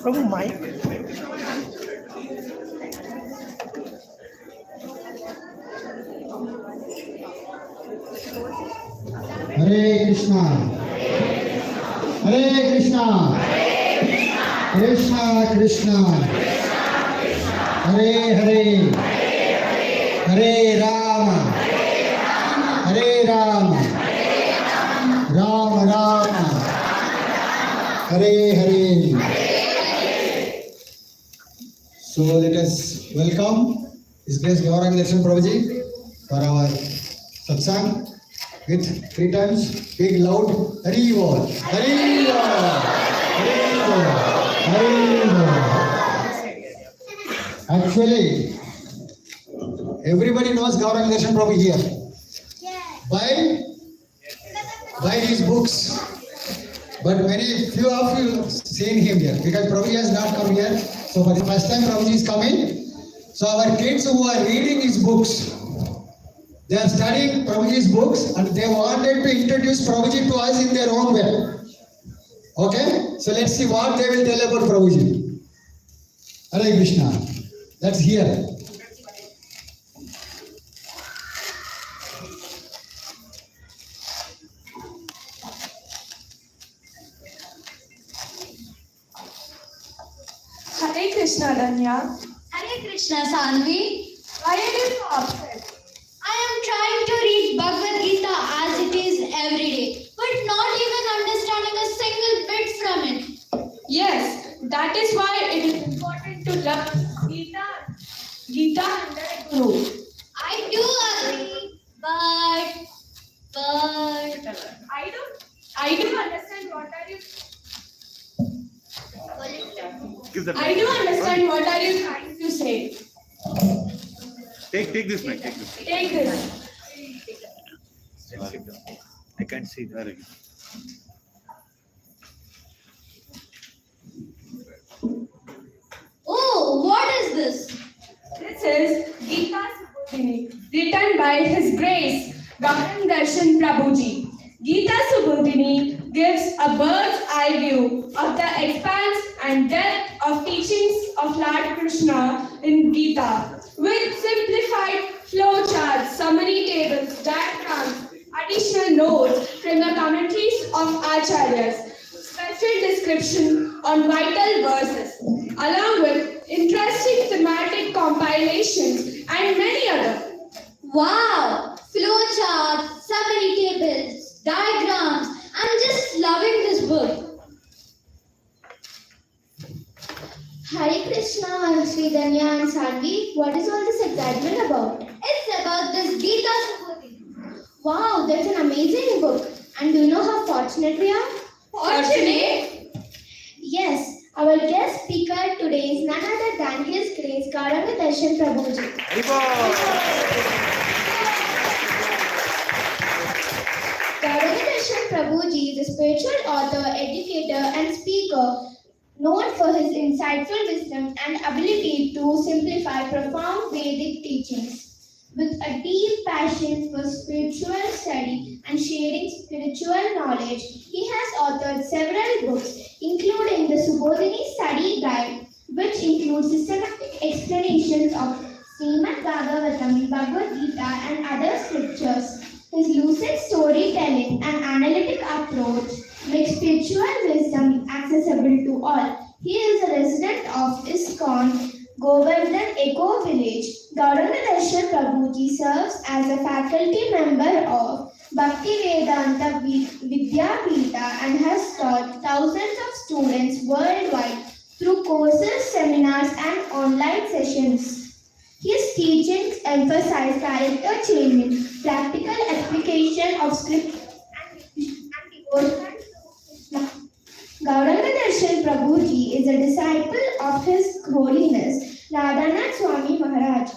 Prabhu, mic. Hare Krishna. Hare Krishna. Krishna Krishna. Hare Hare. Hare Rama. Hare Rama. Rama Rama. Hare Hare. So let us welcome His Grace Gauranga Darshan Prabhuji for our satsang with 3 times big loud Hari Bol, Hari Bol, Hari Bol, Hari Bol. Actually, everybody knows Gauranga Darshan Prabhu here. By his books. But few of you seen him here because Prabhuji has not come here. So for the first time Prabhuji is coming. So our kids who are reading his books, they are studying Prabhuji's books and they wanted to introduce Prabhuji to us in their own way. Okay? So let's see what they will tell about Prabhuji. Hare Krishna. Let's hear. Hare Krishna, Danya. Hare Krishna, Sanvi. Why are you so upset? I am trying to read Bhagavad Gita as it is every day, but not even understanding a single bit from it. Yes, that is why it is important to learn Gita under a Guru. I do agree, but I do understand what are you. I do understand what are you trying to say. Take this mic. Take this. I can't see. this? This is Gita Subodhini, written by His Grace Gauranga Darshan Prabhuji. Gita Subodhini gives a bird's eye view of the expanse and depth of teachings of Lord Krishna in Gita, with simplified flowcharts, summary tables, diagrams, additional notes from the commentaries of Acharyas, special description on vital verses, along with interesting thematic compilations and many others. Wow! Flowcharts, summary tables, diagrams. I'm just loving this book. Hare Krishna, Sridhanya and Sanvi. What is all this excitement about? It's about this Gita Subodhini. Wow, that's an amazing book. And do you know how fortunate we are? Fortunate? Yes, our guest speaker today is none other than His Grace Gauranga Darshan Prabhuji. Gauranga Darshan Prabhuji is a spiritual author, educator and speaker known for his insightful wisdom and ability to simplify profound Vedic teachings. With a deep passion for spiritual study and sharing spiritual knowledge, he has authored several books, including the Subodhini Study Guide, which includes systematic explanations of Srimad Bhagavatam, Bhagavad Gita, and other scriptures. His lucid storytelling and analytic approach makes spiritual wisdom accessible to all. He is a resident of ISKCON, Govardhan Eco Village. Gauranga Darshan Prabhuji serves as a faculty member of Bhakti Vedanta Vidyapita and has taught thousands of students worldwide through courses, seminars, and online sessions. His teachings emphasize character changing, practical application of scripture, and devotion to Krishna. Gauranga Darshan Prabhuji is a disciple of His Holiness Radhanath Swami Maharaj.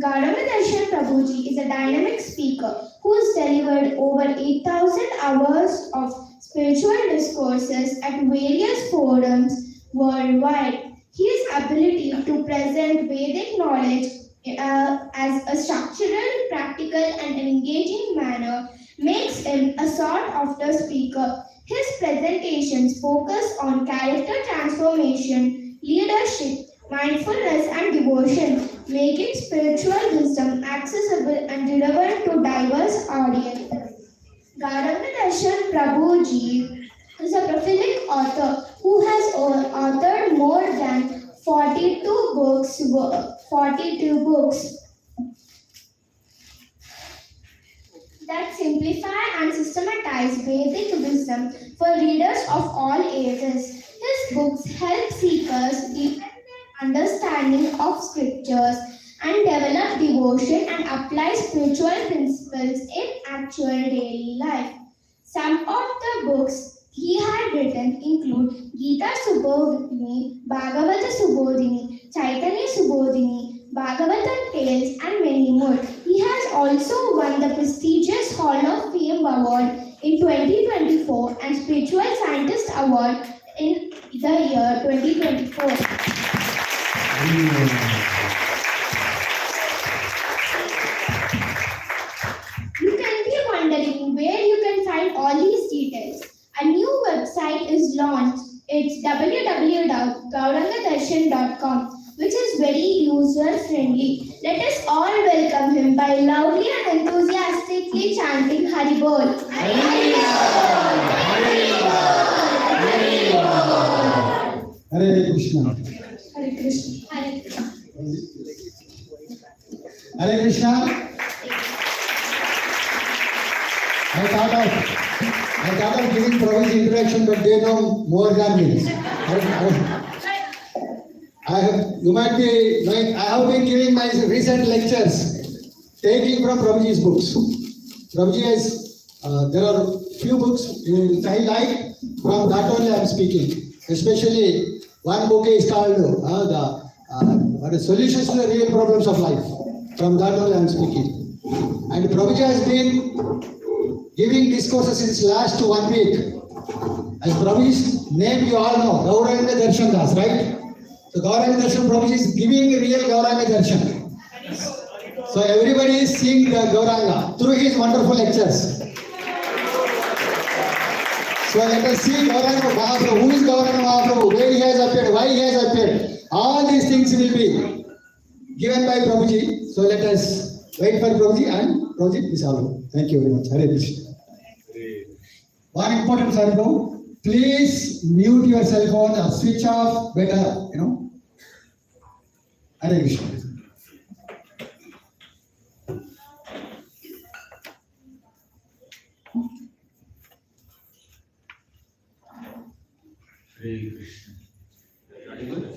Gauranga Darshan Prabhuji is a dynamic speaker who has delivered over 8,000 hours of spiritual discourses at various forums worldwide. His ability to present Vedic knowledge as a structural, practical, and engaging manner makes him a sought-after speaker. His presentations focus on character transformation, leadership, mindfulness, and devotion, making spiritual wisdom accessible and relevant to diverse audiences. Gauranga Darshan Prabhuji is a prolific author who has authored more than 42 books that simplify and systematize Vedic wisdom for readers of all ages. His books help seekers deepen their understanding of scriptures and develop devotion and apply spiritual principles in actual daily life. Some of the books he had written include Gita Subodhini, Bhagavata Subodhini, Chaitanya Subodhini, Bhagavatam Tales, and many more. He has also won the prestigious Hall of Fame Award in 2024 and Spiritual Scientist Award in the year 2024. You can be wondering where you can find all these details. A new website is launched. It's www.gaurangadarshan.com, which is very user-friendly. Let us all welcome him by loudly and enthusiastically chanting Hari Bol. Hari Bol! Hari Bol! Hari Bol! Hare Krishna. Hare Krishna. Hare Krishna. Hare Krishna. I thought of giving Prabhuji's introduction, but they know more than me. You might be knowing, I have been giving my recent lectures, taking from Prabhuji's books. Prabhuji has, there are few books which I like, from that only I am speaking. Especially one book is called the Solutions to the Real Problems of Life. From that only I am speaking. And Prabhuji has been giving discourses since last 1 week. As Prabhuji's name you all know, Gauranga Darshan Das, right? So Gauranga Darshan Prabhuji is giving real Gauranga Darshan. So everybody is seeing the Gauranga through his wonderful lectures. So let us see Gauranga Mahaprabhu. Who is Gauranga Mahaprabhu? Where he has appeared? Why he has appeared? All these things will be given by Prabhuji. So let us wait for Prabhuji and Prabhuji is all. Thank you very much. Hare Krishna. One important Prabhu. Please mute your cell phone or switch off better, Hare Krishna. Hare Krishna. Very good.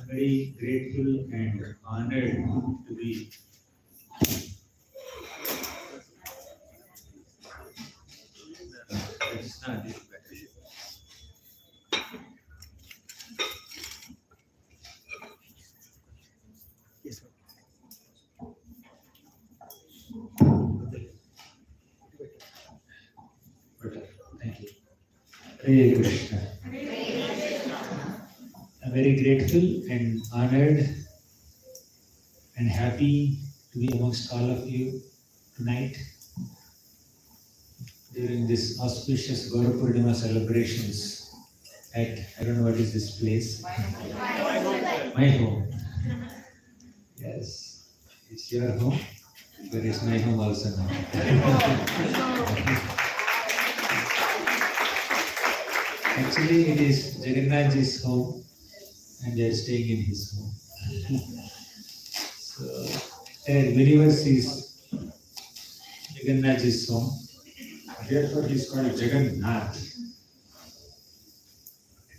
Very grateful and honored to be This is better. Yes, sir. Better. Thank you. Hare Krishna. I'm very grateful and honored and happy to be amongst all of you tonight during this auspicious Gaura Purnima celebrations at, I don't know what is this place? My home. Yes, it's your home, but it's my home also now. Actually, it is Jagannathji's home, and they are staying in his home. So, their universe is Jagannathji's home. Therefore, he is called Jagannath,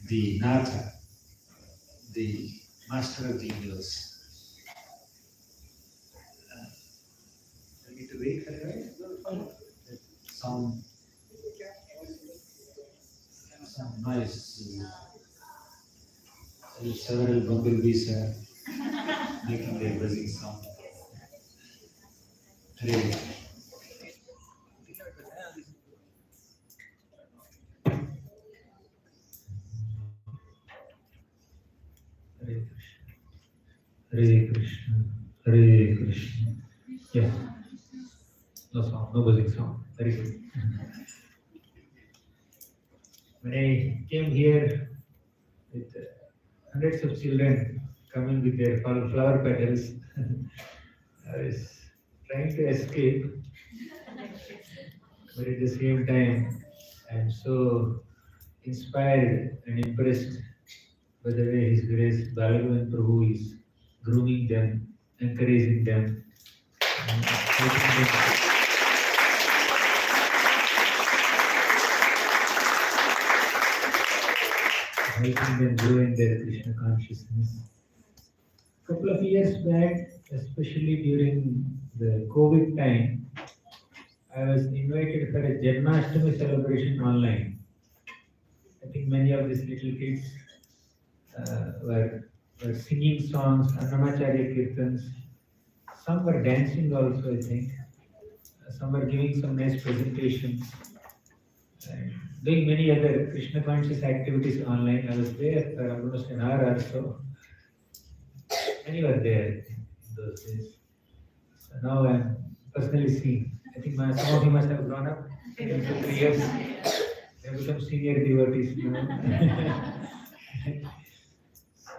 the Natha, the master of the universe. I need to wait for it, right? Some noise. Several bumblebees are making their buzzing sound. Hare Hare Krishna, Hare Krishna. Yes. No sound, no buzzing sound. Very good. When I came here with hundreds of children coming with their flower petals, I was trying to escape, but at the same time, I am so inspired and impressed by the way His Grace Balagovan Prabhu is grooming them, encouraging them, and helping them grow in their Krishna consciousness. A couple of years back, especially during the COVID time, I was invited for a Janmashtami celebration online. I think many of these little kids were singing songs, Annamacharya Kirtans. Some were dancing also, I think. Some were giving some nice presentations. And doing many other Krishna conscious activities online. I was there for almost an hour or so. Many were there in those days. So now I'm personally seeing. I think some of you must have grown up in 2-3 years. They have become senior devotees now. So,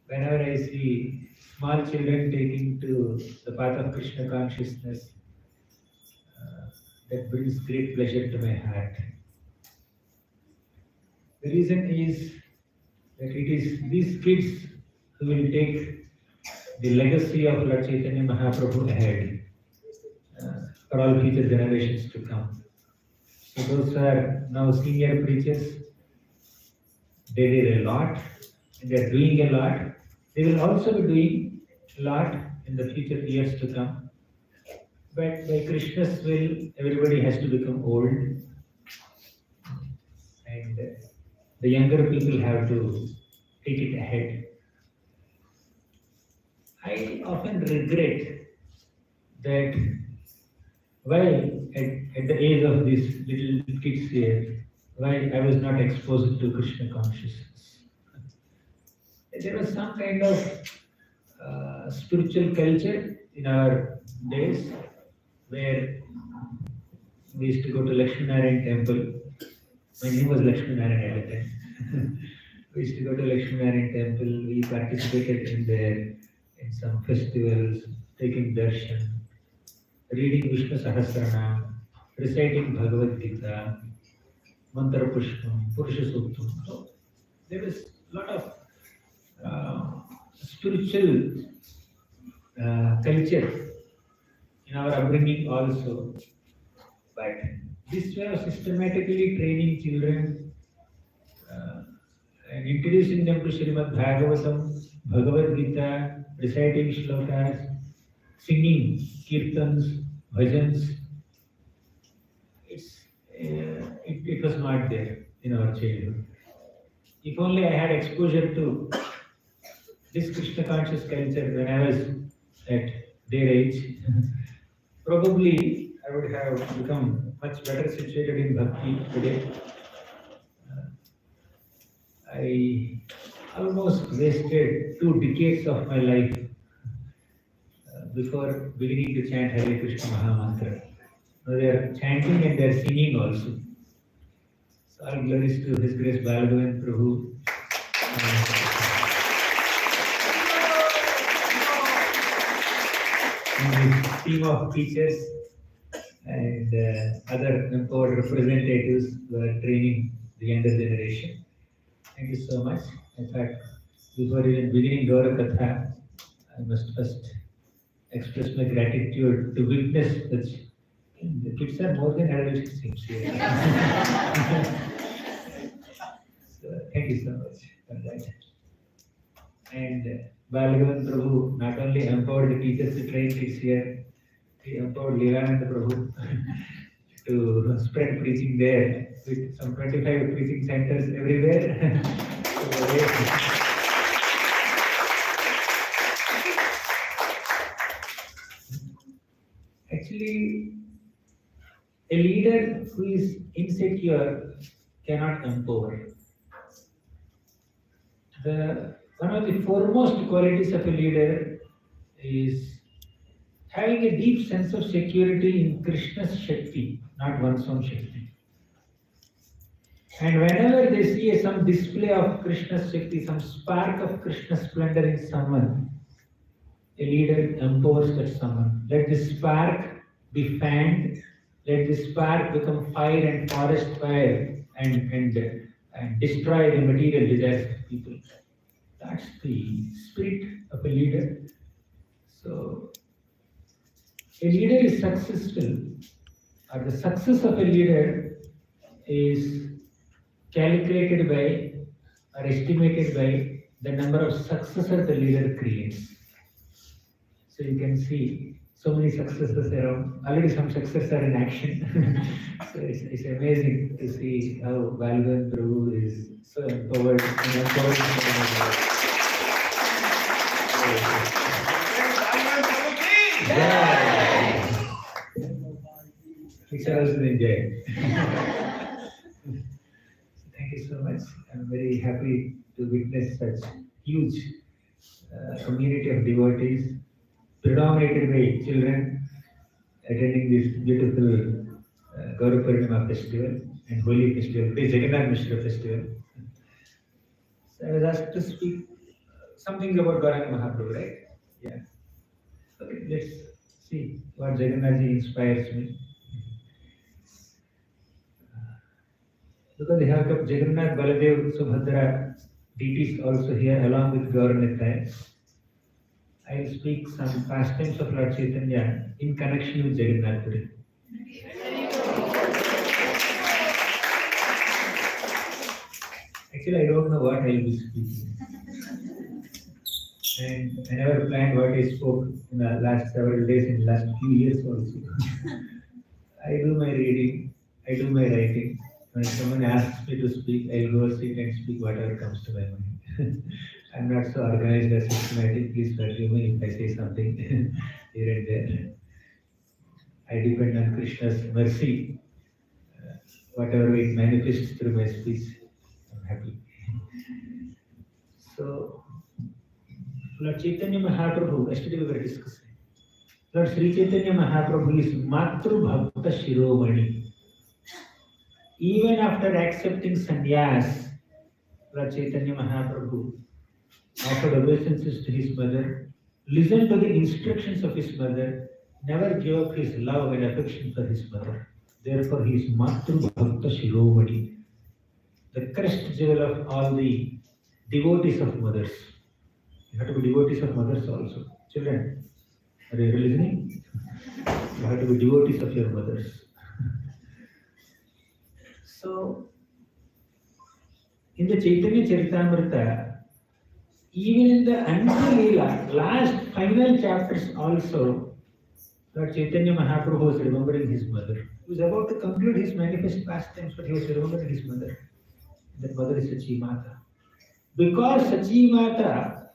whenever I see small children taking to the path of Krishna consciousness, that brings great pleasure to my heart. The reason is that it is these kids who will take the legacy of Lord Chaitanya Mahaprabhu ahead for all future generations to come. So those are now senior preachers. They did a lot and they are doing a lot. They will also be doing a lot in the future years to come. But by Krishna's will, everybody has to become old. And the younger people have to take it ahead. I often regret that why at the age of these little kids here, why I was not exposed to Krishna consciousness. There was some kind of spiritual culture in our days where we used to go to Lakshminarayan temple. My name was Lakshminarayan at the time. We used to go to Lakshminarayan temple. We participated in some festivals, taking Darshan, reading Vishnu Sahasranam, reciting Bhagavad Gita, Mantra Pushpam, Purusha Suktam. So there was a lot of spiritual culture in our upbringing also. But this way of systematically training children and introducing them to Srimad Bhagavatam, Bhagavad Gita, reciting shlokas, singing kirtans, bhajans, it it was not there in our childhood. If only I had exposure to this Krishna conscious culture when I was at their age, probably I would have become much better situated in bhakti today. I almost wasted 2 decades of my life before beginning to chant Hare Krishna Maha Mantra. Now they are chanting and they are singing also. So all glories to His Grace Balagavan Prabhu. And his team of teachers and other empowered representatives who are training the younger generation. Thank you so much. In fact, before even beginning Gaura Katha, I must first express my gratitude to witness such. The kids are more than adults, it seems here. So, thank you so much for that. And Balagavan Prabhu not only empowered the teachers to train kids here, he empowered Leelananda Prabhu to spread preaching there with some 25 preaching centers everywhere. Actually, a leader who is insecure cannot empower. One of the foremost qualities of a leader is having a deep sense of security in Krishna's Shakti, not one's own Shakti. And whenever they see some display of Krishna's Shakti, some spark of Krishna's splendor in someone, a leader empowers that someone. Let this spark be fanned, let this spark become fire and forest fire and destroy the material desires of people. That's the spirit of a leader. So, a leader is successful, or the success of a leader is calculated by or estimated by the number of successors the leader creates. So you can see so many successors around. Already some successors are in action. So it's amazing to see how Balagavan Prabhu is so empowered. Which I also enjoy. Thank you so much. I'm very happy to witness such huge community of devotees, predominated by children, attending this beautiful Gaura Purnima festival and Holy festival, the Jagannath Mishra festival. So I was asked to speak something about Gauranga Mahaprabhu, right? Yeah. Okay, let's see what Jagannathji inspires me. Because they have kept Jagannath, Baladev, Subhadra deities also here along with Gauranga. I will speak some pastimes of Lord Chaitanya in connection with Jagannath today. Actually, I don't know what I will be speaking. And I never planned what I spoke in the last several days, in the last few years also. I do my reading, I do my writing. When someone asks me to speak, I'll go sit and speak whatever comes to my mind. I'm not so organized or systematic. Please forgive me if I say something here and there. I depend on Krishna's mercy. Whatever it manifests through my speech, I'm happy. So, Lord Chaitanya Mahaprabhu, yesterday we were discussing. Lord Sri Chaitanya Mahaprabhu is Matru Bhakta Shiromani. Even after accepting sannyas, Lord Chaitanya Mahaprabhu offered obeisances to his mother, listened to the instructions of his mother, never gave up his love and affection for his mother. Therefore, he is Matru Bhakta Shiromani, the crest jewel of all the devotees of mothers. You have to be devotees of mothers also. Children, are you listening? You have to be devotees of your mothers. So, in the Chaitanya Charitamrita, even in the Anta-lila, last final chapters also, Lord Chaitanya Mahaprabhu was remembering his mother. He was about to conclude his manifest pastimes, but he was remembering his mother. That mother is Sachi Mata. Because Sachi Mata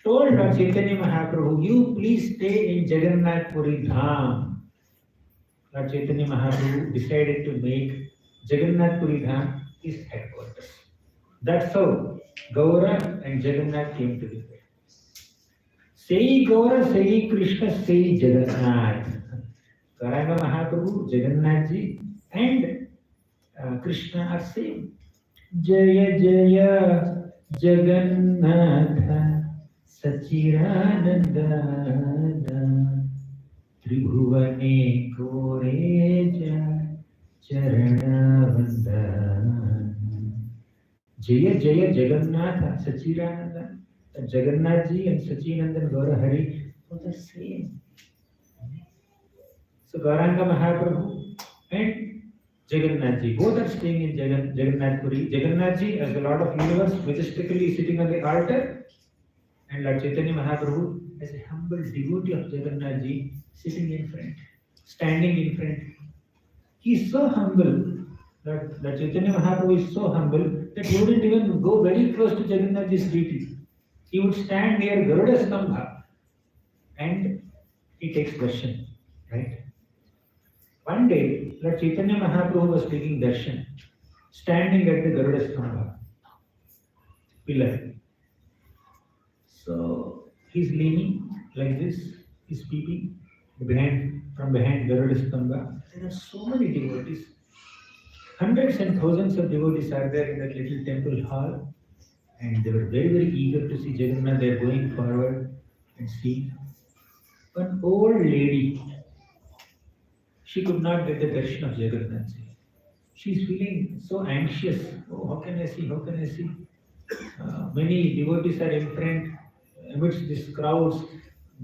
told Lord Chaitanya Mahaprabhu, you please stay in Jagannath Puri Dham. Lord Chaitanya Mahaprabhu decided to make Jagannath Puri Dham his headquarters. That's how Gaura and Jagannath came together. Sei Gaura, Sei Krishna, Sei Jagannath. Gauranga Mahaprabhu, Jagannath ji, and Krishna are same. Jaya Jaya Jagannatha Sachirananda Tribhuvane Koreja Charana Vandana. Jaya Jaya Jagannatha Sachirananda. Jagannath ji and Sachinandan Gaura Hari both are same. So Gauranga Mahaprabhu and Jagannath ji both are staying in Jagannath Puri. Jagannath ji as the Lord of Universe majestically sitting on the altar, and Lord Chaitanya Mahaprabhu as a humble devotee of Jagannath ji sitting in front, standing in front. He is so humble, Lord Chaitanya Mahaprabhu is so humble that he wouldn't even go very close to Jagannath ji's deity. He would stand near Garuda Stambha and he takes darshan, right? One day, Lord Chaitanya Mahaprabhu was taking darshan, standing at the Garuda Stambha pillar. So he's leaning like this, he's peeping from behind Garuda Stambha. There are so many devotees. Hundreds and thousands of devotees are there in that little temple hall, and they were very, very eager to see Jagannath. They are going forward and see. One old lady, she could not get the darshan of Jagannath. She's feeling so anxious. Oh, how can I see? How can I see? Many devotees are in front amidst these crowds.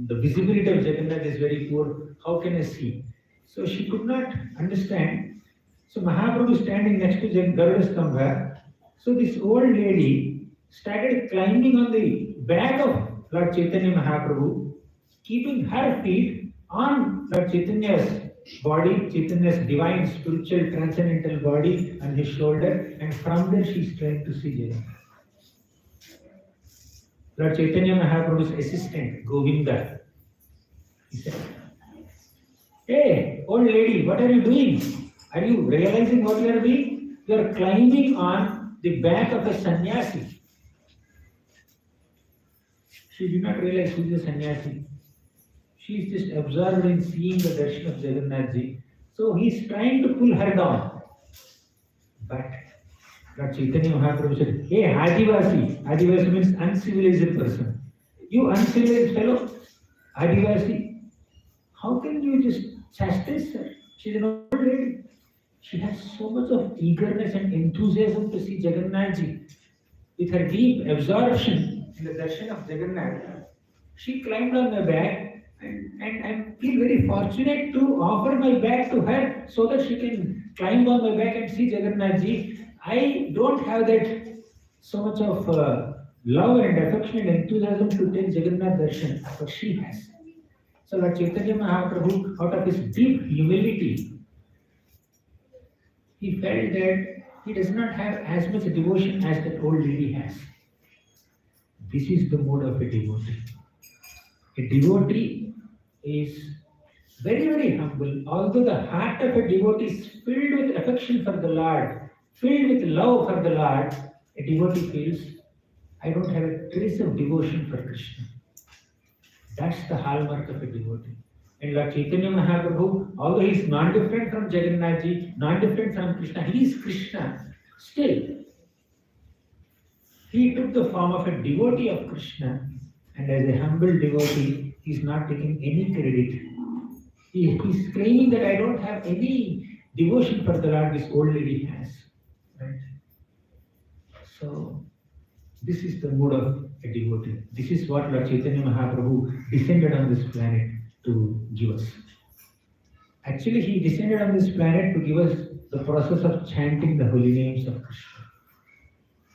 The visibility of Jagannath is very poor. How can I see? So she could not understand. So Mahaprabhu is standing next to Garuda Stambha. So this old lady started climbing on the back of Lord Chaitanya Mahaprabhu, keeping her feet on Lord Chaitanya's body, Chaitanya's divine, spiritual, transcendental body on his shoulder, and from there she is trying to see Jagannath. Lord Chaitanya Mahaprabhu's assistant, Govinda, he said, "Hey, old lady, what are you doing? Are you realizing what you are doing? You are climbing on the back of a sannyasi." She did not realize who is a sannyasi. She is just absorbed in seeing the darshan of Jagannath ji. So he is trying to pull her down. But Lord Chaitanya Mahaprabhu said, "Hey, Adivasi." Adivasi means uncivilized person. You uncivilized fellow, Adivasi, how can you just chastise her? She is an old lady. She has so much of eagerness and enthusiasm to see Jagannath ji. With her deep absorption in the darshan of Jagannath, she climbed on my back, and I feel very fortunate to offer my back to her so that she can climb on my back and see Jagannath ji. I don't have that so much of love and affection and enthusiasm to take Jagannath darshan, but she has. So Lord Chaitanya Mahaprabhu, out of his deep humility, he felt that he does not have as much devotion as that old lady has. This is the mode of a devotee. A devotee is very, very humble. Although the heart of a devotee is filled with affection for the Lord, filled with love for the Lord, a devotee feels, I don't have a trace of devotion for Krishna. That's the hallmark of a devotee. And Lord Chaitanya Mahaprabhu, although he is non-different from Jagannath ji, non-different from Krishna, he is Krishna. Still, he took the form of a devotee of Krishna, and as a humble devotee, he is not taking any credit. He is claiming that I don't have any devotion for the Lord this old lady has. Right? So, this is the mood of a devotee. This is what Lord Chaitanya Mahaprabhu descended on this planet to give us. Actually, he descended on this planet to give us the process of chanting the holy names of Krishna.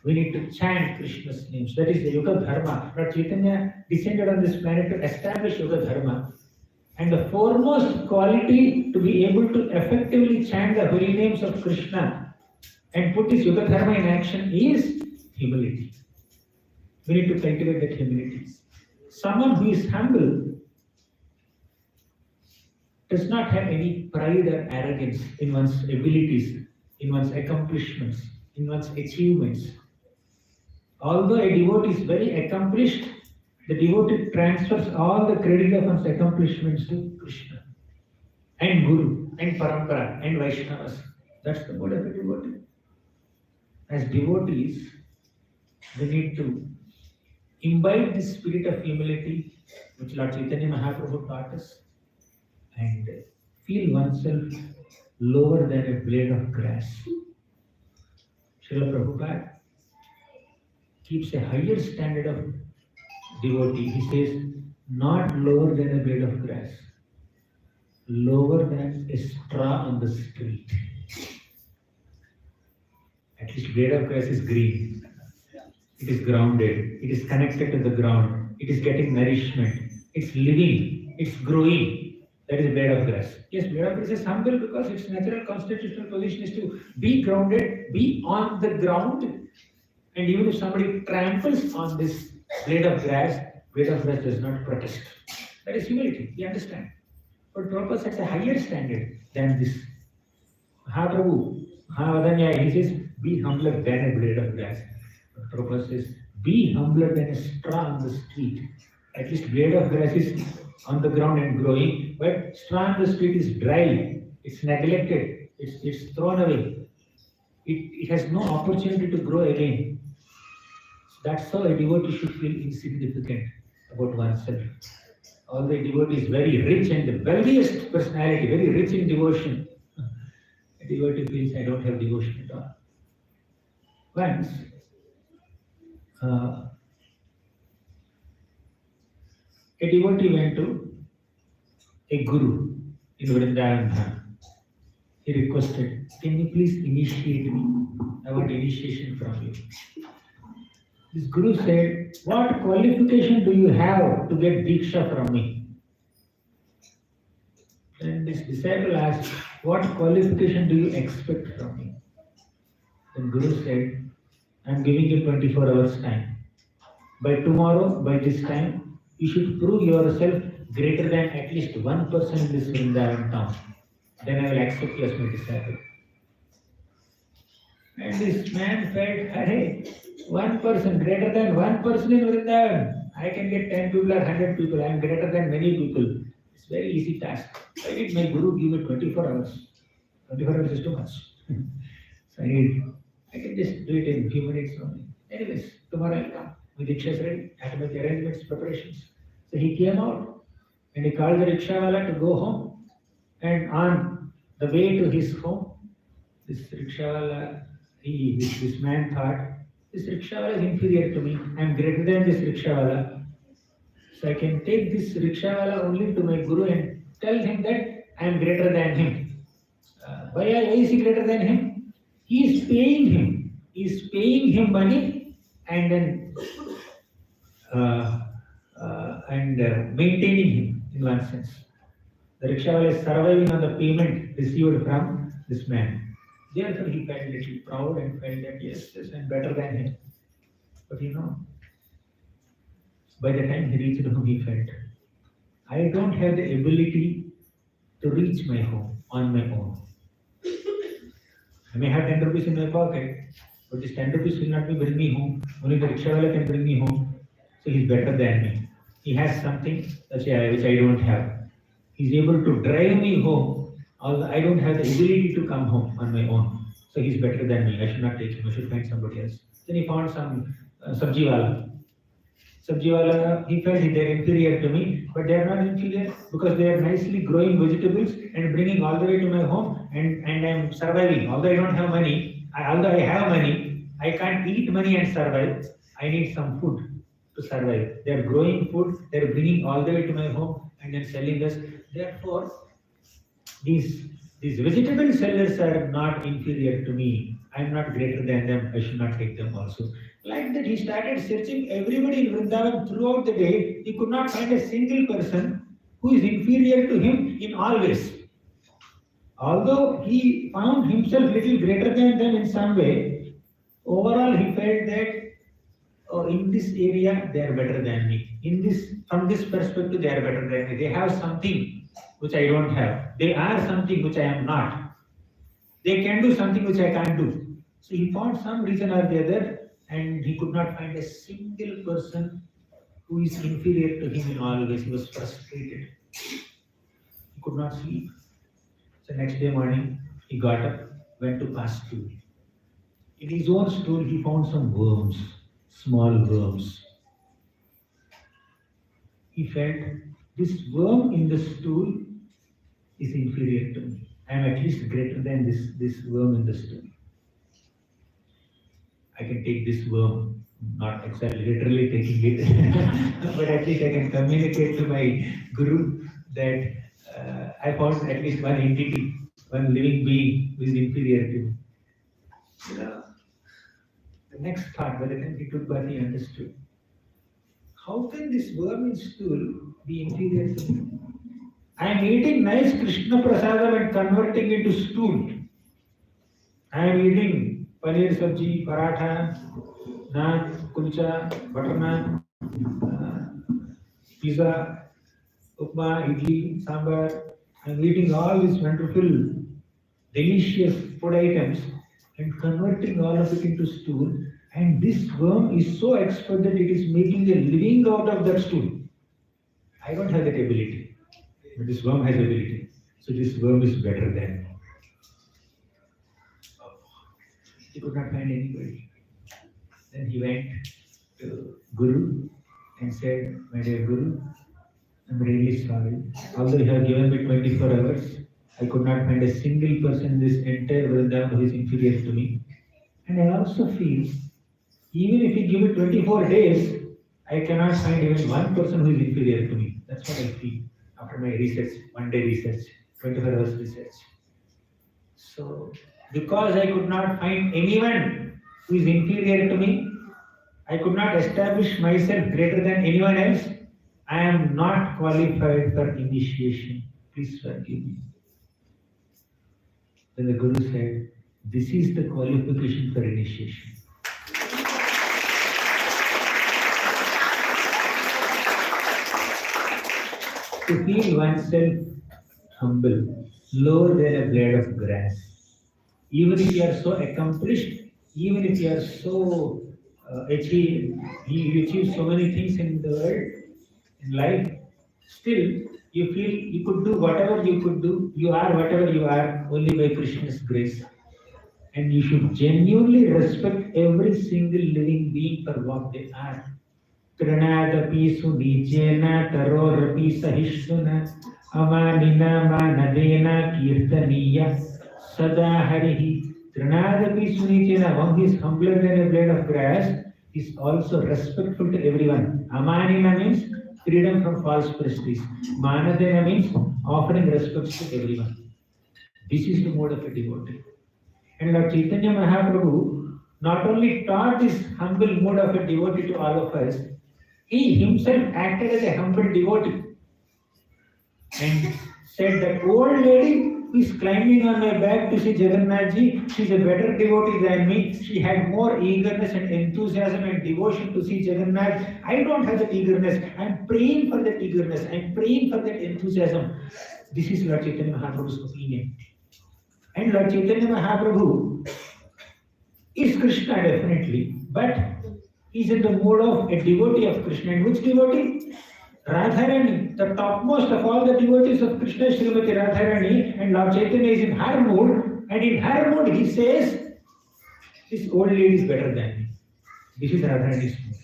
We need to chant Krishna's names. That is the Yoga Dharma. Lord Chaitanya descended on this planet to establish Yoga Dharma. And the foremost quality to be able to effectively chant the holy names of Krishna and put his Yuga Dharma in action is humility. We need to cultivate that humility. Someone who is humble does not have any pride or arrogance in one's abilities, in one's accomplishments, in one's achievements. Although a devotee is very accomplished, the devotee transfers all the credit of one's accomplishments to Krishna and Guru and Parampara and Vaishnavas. That's the mode of a devotee. As devotees, we need to imbibe the spirit of humility which Lord Chaitanya Mahaprabhu taught us and feel oneself lower than a blade of grass. Srila Prabhupada keeps a higher standard of devotee. He says, not lower than a blade of grass, lower than a straw on the street. At least blade of grass is green. It is grounded. It is connected to the ground. It is getting nourishment. It's living. It's growing. That is blade of grass. Yes, blade of grass is humble because its natural constitutional position is to be grounded, be on the ground. And even if somebody tramples on this blade of grass does not protest. That is humility. You understand? But Prabhupada sets a higher standard than this. Mahaprabhu, Mahavadanya, he says, be humbler than a blade of grass. But Prabhupada says, be humbler than a straw on the street. At least blade of grass is on the ground and growing, but straw on the street is dry, it's neglected, it's thrown away. It has no opportunity to grow again. That's how a devotee should feel insignificant about oneself. Although a devotee is very rich and the wealthiest personality, very rich in devotion, a devotee feels, I don't have devotion at all. Once, a devotee went to a guru in Vrindavan Dham. He requested, can you please initiate me? I want initiation from you. This guru said, what qualification do you have to get Diksha from me? Then this disciple asked, what qualification do you expect from me? Then Guru said, I am giving you 24 hours time. By tomorrow, by this time, you should prove yourself greater than at least one person in this Vrindavan town. Then I will accept you as my disciple. And this man felt, hey, one person, greater than one person in Vrindavan. I can get 10 people or 100 people. I am greater than many people. It's a very easy task. Why did my Guru give me 24 hours? 24 hours is too much. So I can just do it in a few minutes only. Anyways, tomorrow I'll come. My Diksha is ready. I have to make arrangements, preparations. So he came out and he called the rickshawala to go home. And on the way to his home, this rickshawala, this man thought, this rickshawala is inferior to me. I am greater than this rickshawala. So I can take this rickshawala only to my Guru and tell him that I am greater than him. Why is he greater than him? He is paying him. He is paying him money and then maintaining him in one sense. The rickshawala is surviving on the payment received from this man. Therefore, he felt a little proud and felt that yes, I am better than him. But by the time he reached home, he felt, I don't have the ability to reach my home on my own. I may have 10 rupees in my pocket, but this 10 rupees will not bring me home. Only the rickshawala can bring me home. So he's better than me. He has something which I don't have. He's able to drive me home, although I don't have the ability to come home on my own. So he's better than me. I should not take him. I should find somebody else. Then he found some sabjiwala. Sabjiwala, he felt they're inferior to me, but they're not inferior because they are nicely growing vegetables and bringing all the way to my home and I'm surviving. Although I don't have money, although I have money, I can't eat money and survive. I need some food to survive. They're growing food, they're bringing all the way to my home and then selling us. Therefore, these vegetable sellers are not inferior to me. I'm not greater than them. I should not take them also. Like that, he started searching everybody in Vrindavan throughout the day. He could not find a single person who is inferior to him in all ways. Although he found himself little greater than them in some way, overall he felt that in this area they are better than me. From this perspective they are better than me. They have something which I don't have. They are something which I am not. They can do something which I can't do. So he found some reason or the other, and he could not find a single person who is inferior to him in all ways. He was frustrated. He could not sleep. So next day morning, he got up, went to pass stool. In his own stool, he found some worms, small worms. He felt this worm in the stool is inferior to me. I am at least greater than this worm in the stool. I can take this worm, not exactly literally taking it, but at least I can communicate to my guru that I found at least one entity, one living being who is inferior to me. The next part, by the time he took bath, he understood. How can this worm in stool be inferior to me? I am eating nice Krishna prasadam and converting into stool. I am eating paneer sabji, paratha, naan, kulcha, butter naan, pizza, upma, idli, sambar. I am eating all these wonderful, delicious food items and converting all of it into stool. And this worm is so expert that it is making a living out of that stool. I don't have that ability, but this worm has ability. So this worm is better than me. He could not find anybody. Then he went to Guru and said, "My dear Guru, I'm really sorry. Although you have given me 24 hours, I could not find a single person in this entire Vrindavan who is inferior to me. And I also feel, even if you give me 24 days, I cannot find even one person who is inferior to me. That's what I feel after my research, one day research, 24 hours research. So, because I could not find anyone who is inferior to me, I could not establish myself greater than anyone else. I am not qualified for initiation. Please forgive me." Then the Guru said, "This is the qualification for initiation." To feel oneself humble, lower than a blade of grass. Even if you are so accomplished, even if you are so you achieve so many things in the world, in life, still you feel you could do whatever you could do. You are whatever you are only by Krishna's grace. And you should genuinely respect every single living being for what they are. Pranadapi sunijena tarorapi sahishuna amanina manadena kirtaniya sada harihi. Pranadapi sunijena, one who is humbler than a blade of grass, is also respectful to everyone. Amanina means freedom from false prestige. Manadena means offering respects to everyone. This is the mode of a devotee. And Lord Chaitanya Mahaprabhu not only taught this humble mode of a devotee to all of us, he himself acted as a humble devotee and said that old lady who is climbing on my back to see Jagannath Ji, she is a better devotee than me. She had more eagerness and enthusiasm and devotion to see Jagannath. I don't have that eagerness. I am praying for that eagerness. I am praying for that enthusiasm. This is Lord Chaitanya Mahaprabhu's opinion. And Lord Chaitanya Mahaprabhu is Krishna definitely, but he is in the mode of a devotee of Krishna. And which devotee? Radharani, the topmost of all the devotees of Krishna, Srimati Radharani, and Lord Chaitanya is in her mood, and in her mood he says, "This old lady is better than me." This is Radharani's mood.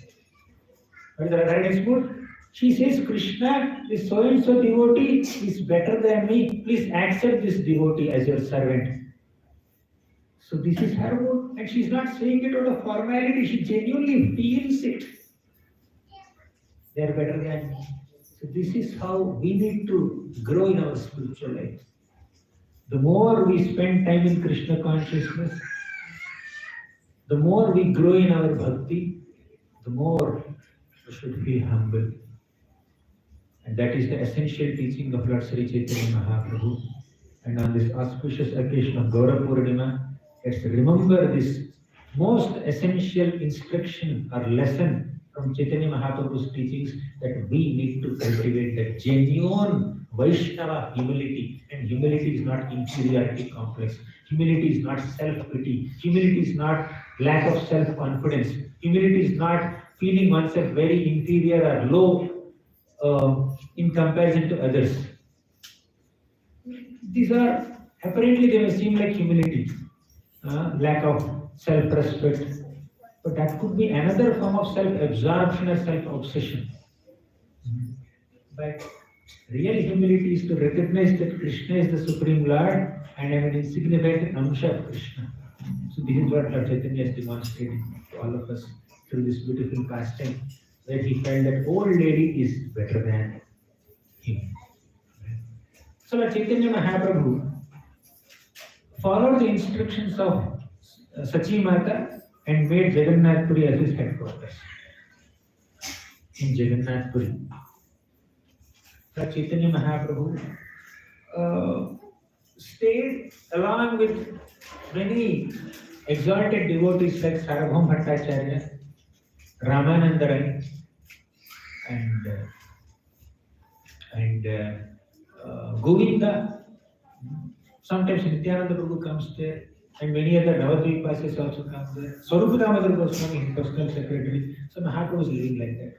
What is Radharani's mood? She says, "Krishna, this so and so devotee is better than me. Please accept this devotee as your servant." So this is her mood, and she is not saying it out of formality. She genuinely feels it. They are better than me. So this is how we need to grow in our spiritual life. The more we spend time in Krishna consciousness, the more we grow in our bhakti, the more we should feel humble. And that is the essential teaching of Lord Sri Chaitanya Mahaprabhu. And on this auspicious occasion of Gaura Purnima, let's remember this most essential instruction or lesson from Chaitanya Mahaprabhu's teachings, that we need to cultivate the genuine Vaishnava humility. And humility is not inferiority complex. Humility is not self-pity. Humility is not lack of self-confidence. Humility is not feeling oneself very inferior or low in comparison to others. These are, apparently they may seem like humility, lack of self-respect, but that could be another form of self-absorption or self-obsession. But real humility is to recognize that Krishna is the Supreme Lord and I am an insignificant Amsha of Krishna. So this is what Lord Chaitanya has demonstrated to all of us through this beautiful pastime, where he felt that old lady is better than him. So Lord Chaitanya Mahaprabhu followed the instructions of Sachi Mata and made Jagannath Puri as his headquarters. In Jagannath Puri, Lord Chaitanya Mahaprabhu stayed along with many exalted devotees like Sarvabhaum Bhattacharya, Ramananda Rai, and Govinda. Sometimes Nityananda Prabhu comes there, and many other Navadvipasis also come there. Swarupa Damodar Goswami, his personal secretary. So Mahaprabhu was living like that.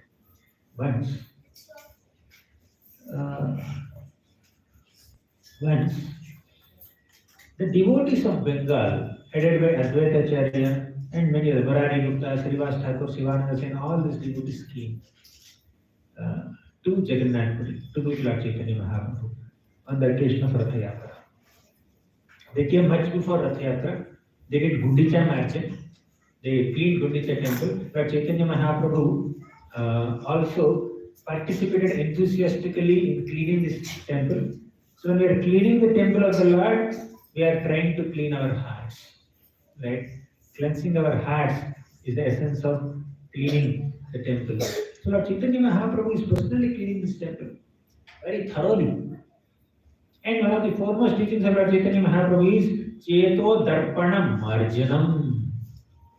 Once, the devotees of Bengal, headed by Advaita Acharya and many other, Barari Gupta, Srivas Thakur, Sivananda Sen, all these devotees came to Jagannath Puri to meet Lord Chaitanya Mahaprabhu on the occasion of Ratha Yatra. They came much before Ratha Yatra. They did Gundicha Marching. They cleaned Gundicha temple. Lord Chaitanya Mahaprabhu also participated enthusiastically in cleaning this temple. So when we are cleaning the temple of the Lord, we are trying to clean our hearts, right? Cleansing our hearts is the essence of cleaning the temple. So Lord Chaitanya Mahaprabhu is personally cleaning this temple very thoroughly. And one of the foremost teachings of Lord Chaitanya Mahaprabhu is Cheto Darpana Marjanam.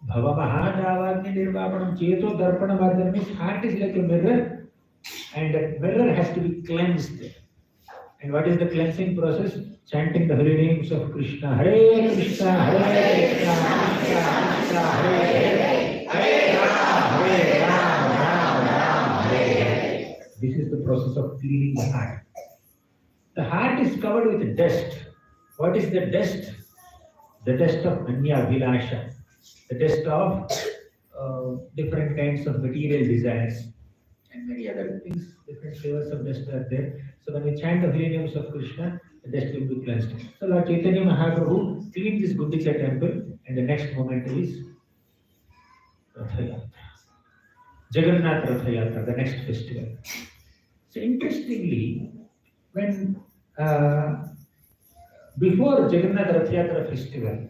Bhava Mahadavagni Nirvapanam. Cheto Darpana Marjanam means heart is like a mirror, and that mirror has to be cleansed. And what is the cleansing process? Chanting the holy names of Krishna. Hare Krishna, Hare Krishna, Krishna Krishna, Hare Hare, Hare Ram, Hare Ram, Ram Ram, Hare Hare. This is the process of cleaning the heart. The heart is covered with dust. What is the dust? The dust of Anya Vilasha, the dust of different kinds of material desires, and many other things, different flavors of dust are there. So when we chant the holy names of Krishna, the dust will be cleansed. So Lord Chaitanya Mahaprabhu cleaned this Gundicha temple, and the next moment is Ratha Yatra. Jagannath Ratha Yatra, the next festival. So interestingly, when before Jagannath Ratha Yatra festival,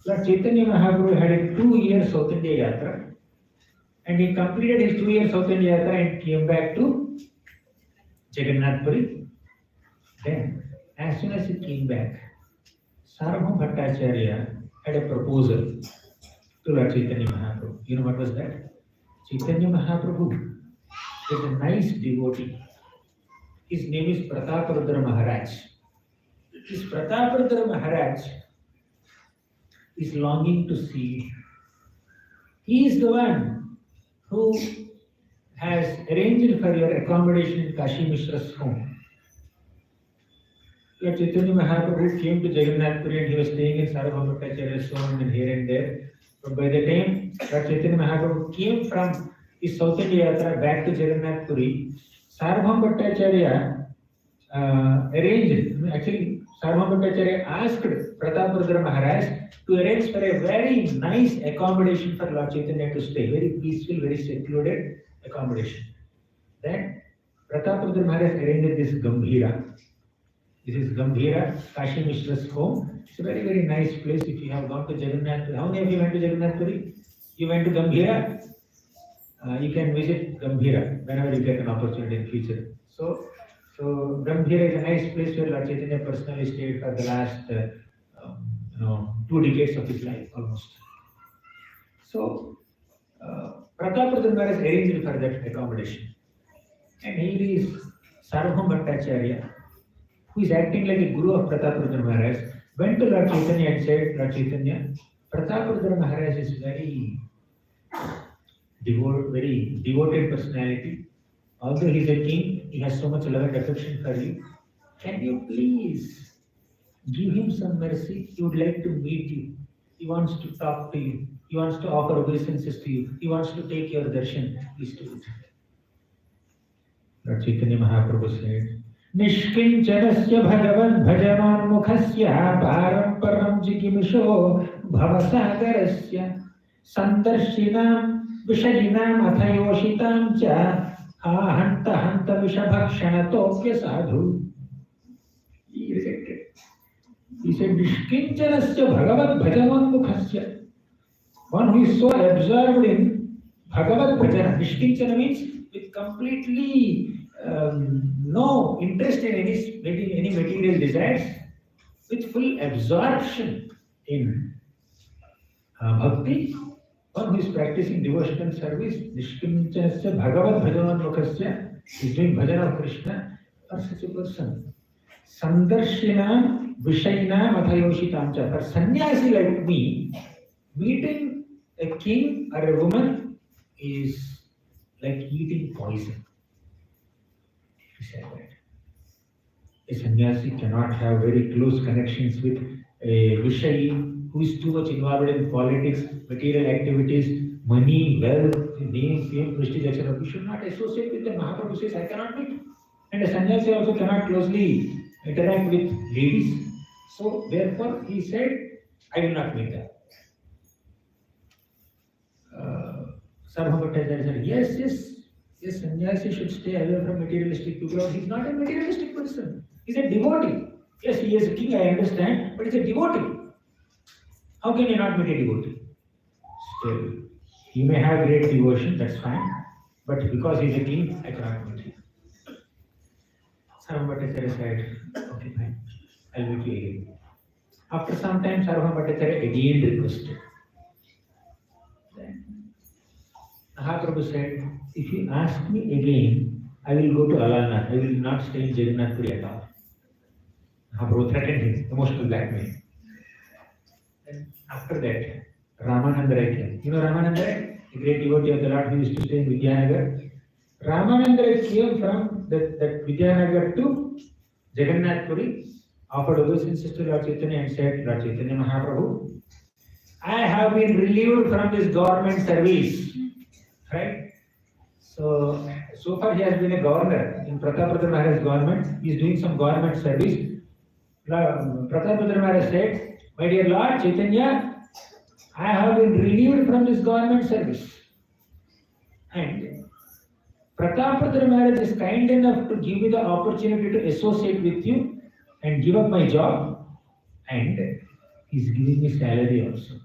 Lord Chaitanya Mahaprabhu had a 2-year South India Yatra, and he completed his 2-year South India Yatra and came back to Jagannath Puri. Then, as soon as he came back, Sarvabhaum Bhattacharya had a proposal to Lord Chaitanya Mahaprabhu. You know what was that? Chaitanya Mahaprabhu is a nice devotee. His name is Prataparudra Maharaj. This Prataparudra Maharaj is longing to see you. He is the one who has arranged for your accommodation in Kashi Mishra's home. Lord Chaitanya Mahaprabhu came to Jagannath Puri and he was staying in Sarvabhaum Bhattacharya's home and here and there. But by the time Lord Chaitanya Mahaprabhu came from his South India Yatra back to Jagannath Puri, Sarvabhaum Bhattacharya Sarvabhaum Bhattacharya asked Prataparudra Maharaj to arrange for a very nice accommodation for Lord Chaitanya to stay, very peaceful, very secluded accommodation. Then Prataparudra Maharaj arranged this Gambhira. This is Gambhira, Kashi Mishra's home. It's a very, very nice place. If you have gone to Jagannath Puri, how many of you went to Jagannath Puri? You went to Gambhira? You can visit Gambhira whenever you get an opportunity in future. So Gambhira is a nice place where Lord Chaitanya personally stayed for the last 2 decades of his life almost. So Prataparudra Maharaj arranged for that accommodation. And here is Sarvabhauma Bhattacharya, who is acting like a guru of Prataparudra Maharaj, went to Lord Chaitanya and said, Lord Chaitanya, Prataparudra Maharaj is very devoted personality. Although he is a king, he has so much love and affection for you. Can you please give him some mercy? He would like to meet you. He wants to talk to you. He wants to offer obeisances to you. He wants to take your darshan. Please do it. Lord Chaitanya Mahaprabhu said, Nishkinchanasya bhagavan bhajaman mukhasya param param jigimisho bhavasagarasya sandarshinam vishajinam athayoshitam cha ahanta hanta vishabhakshanatokya sadhu. He rejected. He said, Nishkinchanasya bhagavan bhajaman mukhasya. One who is so absorbed in Bhagavad Bhajana. Nishkinchana means with completely no interest in any material desires, with full absorption in bhakti. One who is practicing devotional service, Nishkinchanasya Bhagavad Bhajavan Mukhasya, is doing bhajana of Krishna, for such a person. Sandarshinam Vishayinam Athayoshitam cha. For sannyasi like me, meeting a king or a woman is like eating poison. He said that. A sannyasi cannot have very close connections with a Vishayi who is too much involved in politics, material activities, money, wealth, name, fame, prestige, etc. We should not associate with them. Mahaprabhu says, I cannot meet. And a sannyasi also cannot closely interact with ladies. So therefore he said, I will not meet them. Sarvabhauma Bhattacharya said, yes, sannyasi should stay away from materialistic people. He is not a materialistic person. He is a devotee. Yes, he is a king, I understand, but he is a devotee. How can you not meet a devotee? Still, he may have great devotion, that's fine, but because he is a king, I cannot meet him. Sarvabhauma Bhattacharya said, okay, fine, I will meet you again. After some time, Sarvabhauma Bhattacharya again requested. Mahaprabhu said, if you ask me again, I will go to Alalnath. I will not stay in Jagannath Puri at all. Mahaprabhu threatened him, emotional blackmail. And after that, Ramananda Rai came. You know Ramananda Rai? The great devotee of the Lord who used to stay in Vidyanagar. Ramananda Rai came from that Vidyanagar to Jagannath Puri, offered obeisances to Lord Chaitanya and said, Lord Chaitanya Mahaprabhu, I have been relieved from this government service. Right? So far he has been a governor in Prataparudra Maharaj's government. He is doing some government service. Prataparudra Maharaj said, my dear Lord Chaitanya, I have been relieved from this government service. And Prataparudra Maharaj is kind enough to give me the opportunity to associate with you and give up my job. And he is giving me salary also.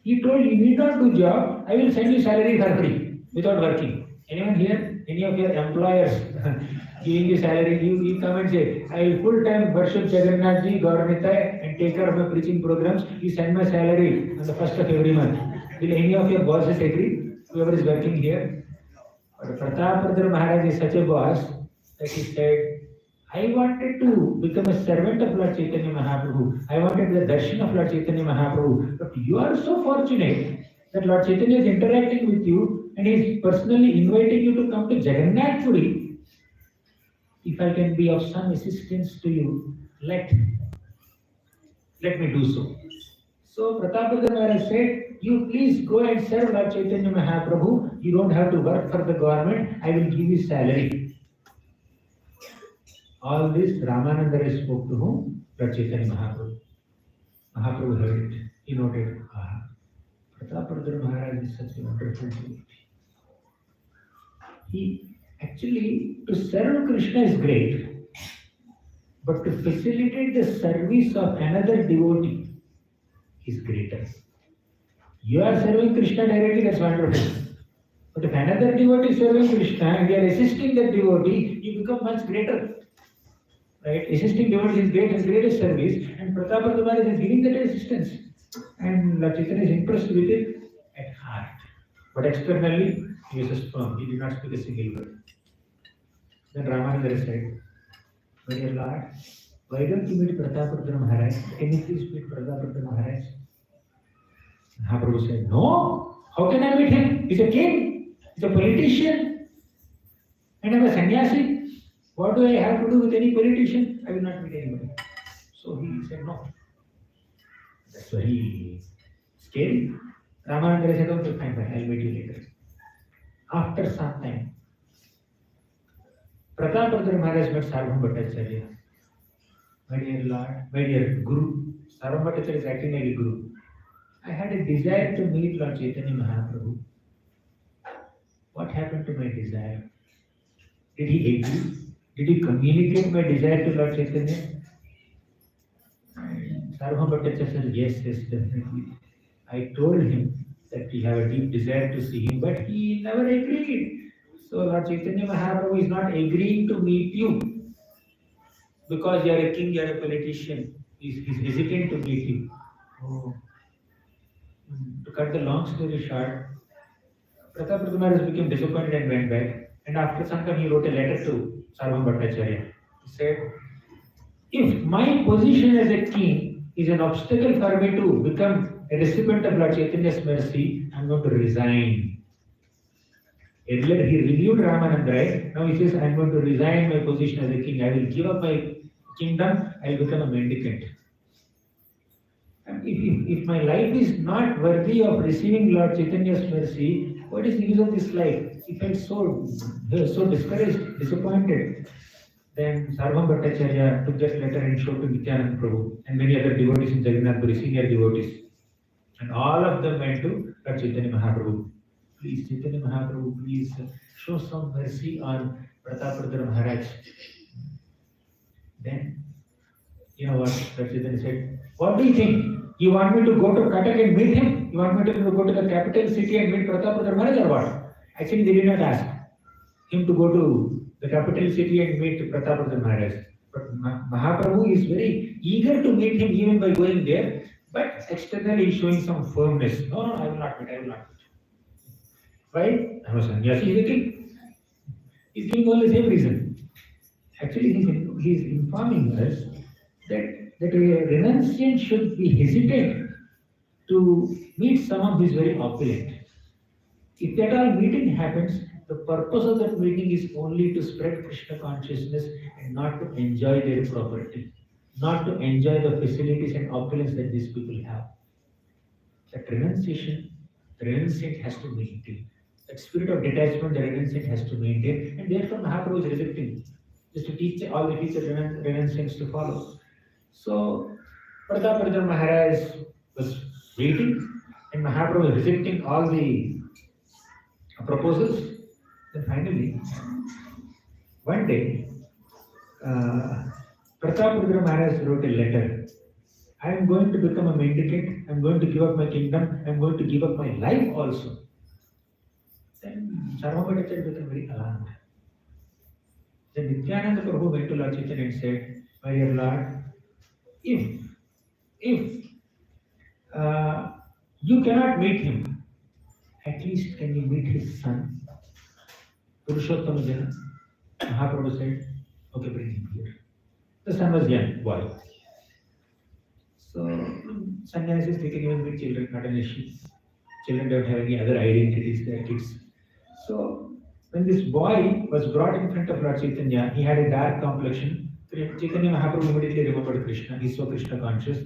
He told you need not do job, I will send you salary for free without working. Anyone here? Any of your employers giving you salary? You come and say, I will full-time worship Jagannath Ji, Gauranga, and take care of my preaching programs. You send my salary on the 1st of every month. Will any of your bosses agree? Whoever is working here? But Prataparudra Maharaj is such a boss that he said, I wanted to become a servant of Lord Chaitanya Mahaprabhu. I wanted the darshan of Lord Chaitanya Mahaprabhu. But you are so fortunate that Lord Chaitanya is interacting with you and he is personally inviting you to come to Jagannath Puri. If I can be of some assistance to you, let me do so. So Prataparudra Maharaj said, you please go and serve Lord Chaitanya Mahaprabhu. You don't have to work for the government. I will give you salary. All this Ramananda spoke to whom? Lord Chaitanya Mahaprabhu. Mahaprabhu heard it. He noted, Prataparudra Maharaj is such a wonderful devotee. He actually, to serve Krishna is great, but to facilitate the service of another devotee is greater. You are serving Krishna directly, that's wonderful. But if another devotee is serving Krishna and we are assisting that devotee, you become much greater. Right? Assisting devotee is great and greatest service, and Pratapardha is giving that assistance. And Lord Chaitanya is impressed with it at heart. But externally, he was just firm. He did not speak a single word. Then Ramananda said, "My dear Lord, why don't you meet Pratapardha Maharaj? Can you please meet Pratapardha Maharaj?" Mahaprabhu said, "No, how can I meet him? He's a king, he's a politician, and I'm a sannyasi. What do I have to do with any politician? I will not meet anybody." So he said, "No." That's very scary. Ramananda said, "Okay, fine, I'll meet you later." After some time, Pratapardha Maharaj met Sarvam Bhattacharya. "My dear Lord, my dear Guru," Sarvam Bhattacharya is acting like a Guru. "I had a desire to meet Lord Chaitanya Mahaprabhu. What happened to my desire? Did he agree? Did he communicate my desire to Lord Chaitanya?" Sarvam Bhattacharya said, yes, definitely. I told him that we have a deep desire to see him, but he never agreed. So Lord Chaitanya Mahaprabhu is not agreeing to meet you because you are a king, you are a politician. He's hesitant to meet you. Oh. To cut the long story short, Pratapardha Maharaj became disappointed and went back. And after some time, he wrote a letter to Sarvam Bhattacharya. He said, "If my position as a king is an obstacle for me to become a recipient of Lord Chaitanya's mercy, I am going to resign." Earlier, he reviewed Ramananda, right? Now he says, "I am going to resign my position as a king. I will give up my kingdom. I will become a mendicant. And if my life is not worthy of receiving Lord Chaitanya's mercy, what is the use of this life?" He felt so discouraged, disappointed. Then Sarvam Bhattacharya took that letter and showed to Nityananda Prabhu and many other devotees in Jagannath Puri, senior devotees. And all of them went to Lord Chaitanya Mahaprabhu. "Please, Chaitanya Mahaprabhu, please show some mercy on Pratapardha Maharaj." Then, you know what Lord Chaitanya said? "What do you think? You want me to go to Cuttack and meet him? You want me to go to the capital city and meet Pratapardha Maharaj or what?" Actually, they did not ask him to go to the capital city and meet Pratapardha Maharaj. But Mahaprabhu is very eager to meet him even by going there, but externally he is showing some firmness. "No, I will not meet, I will not meet." Why? I was saying, yes, he is a king. He is giving all the same reason. Actually, he is informing us that a renunciant should be hesitant to meet someone who is very opulent. If that all meeting happens, the purpose of that meeting is only to spread Krishna consciousness and not to enjoy their property, not to enjoy the facilities and opulence that these people have. That renunciation, the renunciant has to maintain. That spirit of detachment, the renunciant has to maintain, and therefore Mahaprabhu is rejecting, just to teach all the future renunciants to follow. So Pratapardha Maharaj was waiting, and Mahaprabhu was rejecting all the proposals. Then finally, one day, Pratapardha Maharaj wrote a letter. "I am going to become a mendicant, I am going to give up my kingdom, I am going to give up my life also." Then Sarvam Bhattacharya became very alarmed. Then Nityananda Prabhu went to Lord Chaitanya and said, "My dear Lord, if you cannot meet him, at least can you meet his son, Purushottama Jana?" Mahaprabhu said, "Okay, bring him here." The son was young boy. So sannyasis, they can even meet children, not an issue. Children don't have any other identities, they are kids. So when this boy was brought in front of Lord Chaitanya, he had a dark complexion. Chaitanya Mahaprabhu immediately remembered Krishna. He saw Krishna conscious.